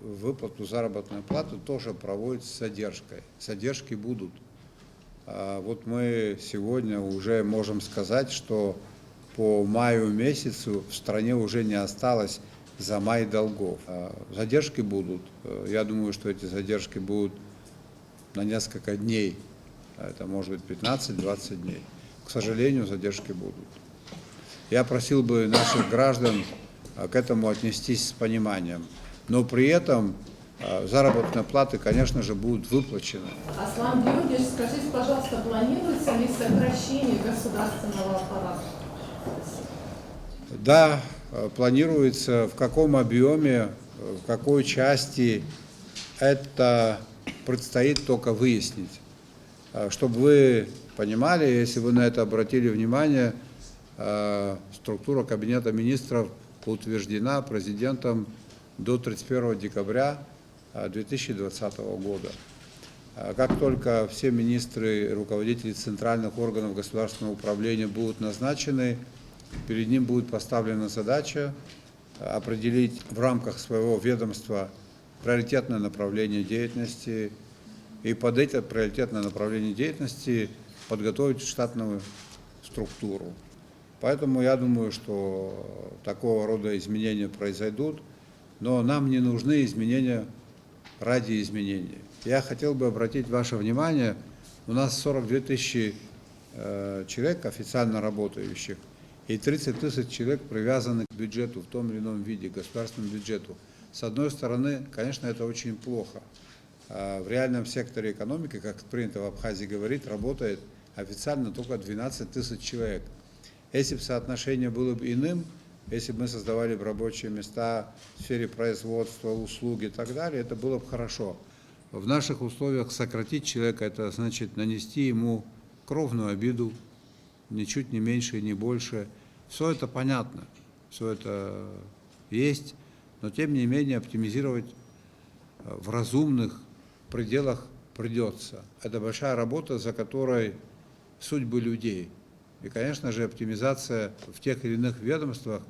C: выплату заработной платы тоже проводит с задержкой. Задержки будут. Вот мы сегодня уже можем сказать, что по маю месяцу в стране уже не осталось за май долгов. Задержки будут. Я думаю, что эти задержки будут на несколько дней. Это может быть 15-20 дней. К сожалению, задержки будут. Я просил бы наших граждан к этому отнестись с пониманием. Но при этом заработные платы, конечно же, будут выплачены.
I: Аслан Георгиевич, скажите, пожалуйста, планируется ли сокращение государственного аппарата?
C: Да, планируется. В каком объеме, в какой части, это предстоит только выяснить. Чтобы вы понимали, если вы на это обратили внимание, структура Кабинета министров утверждена президентом до 31 декабря 2020 года. Как только все министры, руководители центральных органов государственного управления будут назначены, перед ним будет поставлена задача определить в рамках своего ведомства приоритетное направление деятельности и под это приоритетное направление деятельности подготовить штатную структуру. Поэтому я думаю, что такого рода изменения произойдут, но нам не нужны изменения ради изменений. Я хотел бы обратить ваше внимание, у нас 42 тысячи человек официально работающих, и 30 тысяч человек привязаны к бюджету в том или ином виде, к государственному бюджету. С одной стороны, конечно, это очень плохо. В реальном секторе экономики, как принято в Абхазии говорить, работает официально только 12 тысяч человек. Если бы соотношение было бы иным, если бы мы создавали бы рабочие места в сфере производства, услуги и так далее, это было бы хорошо. В наших условиях сократить человека, это значит нанести ему кровную обиду, ничуть не меньше и не больше. Все это понятно, все это есть, но тем не менее оптимизировать в разумных пределах придется. Это большая работа, за которой судьбы людей. И, конечно же, оптимизация в тех или иных ведомствах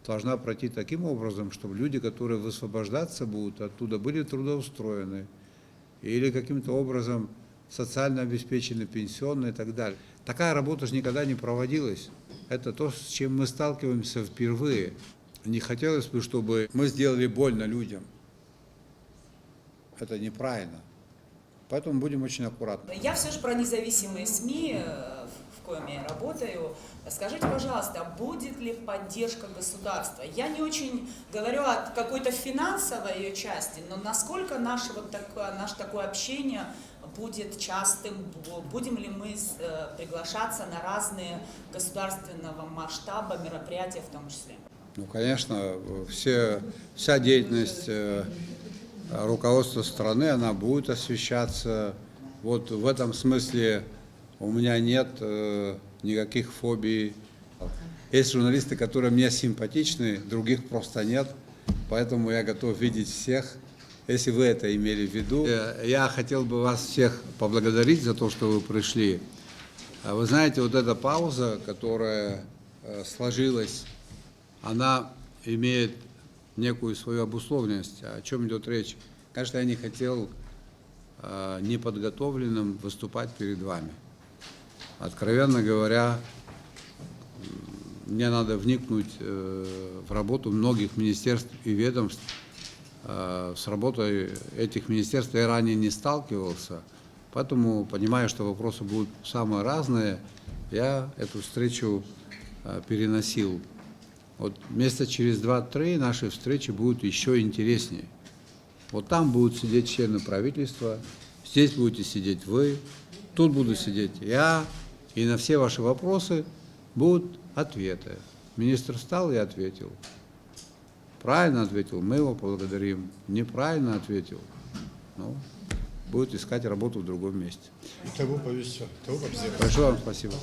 C: должна пройти таким образом, чтобы люди, которые высвобождаться будут оттуда, были трудоустроены или каким-то образом социально обеспечены, пенсионные и так далее. Такая работа же никогда не проводилась. Это то, с чем мы сталкиваемся впервые. Не хотелось бы, чтобы мы сделали больно людям. Это неправильно. Поэтому будем очень аккуратны.
N: Я все же про независимые СМИ, в коем я работаю. Скажите, пожалуйста, будет ли поддержка государства? Я не очень говорю о какой-то финансовой ее части, но насколько наше такое общение будет частым, будем ли мы приглашаться на разные государственного масштаба мероприятия в том числе?
C: Ну, конечно, вся деятельность руководства страны, она будет освещаться. Вот в этом смысле у меня нет никаких фобий. Есть журналисты, которые мне симпатичны, других просто нет, поэтому я готов видеть всех, если вы это имели в виду. Я хотел бы вас всех поблагодарить за то, что вы пришли. Вы знаете, вот эта пауза, которая сложилась, она имеет некую свою обусловленность. О чем идет речь? Конечно, я не хотел неподготовленным выступать перед вами. Откровенно говоря, мне надо вникнуть в работу многих министерств и ведомств. С работой этих министерств я ранее не сталкивался, поэтому, понимая, что вопросы будут самые разные, я эту встречу переносил. Вот месяца через 2-3 наши встречи будут еще интереснее. Вот там будут сидеть члены правительства, здесь будете сидеть вы, тут буду сидеть я, и на все ваши вопросы будут ответы. Министр встал и ответил. Правильно ответил, мы его поблагодарим. Неправильно ответил, ну, будет искать работу в другом месте.
A: Того повезет, того повезет.
C: Большое вам спасибо.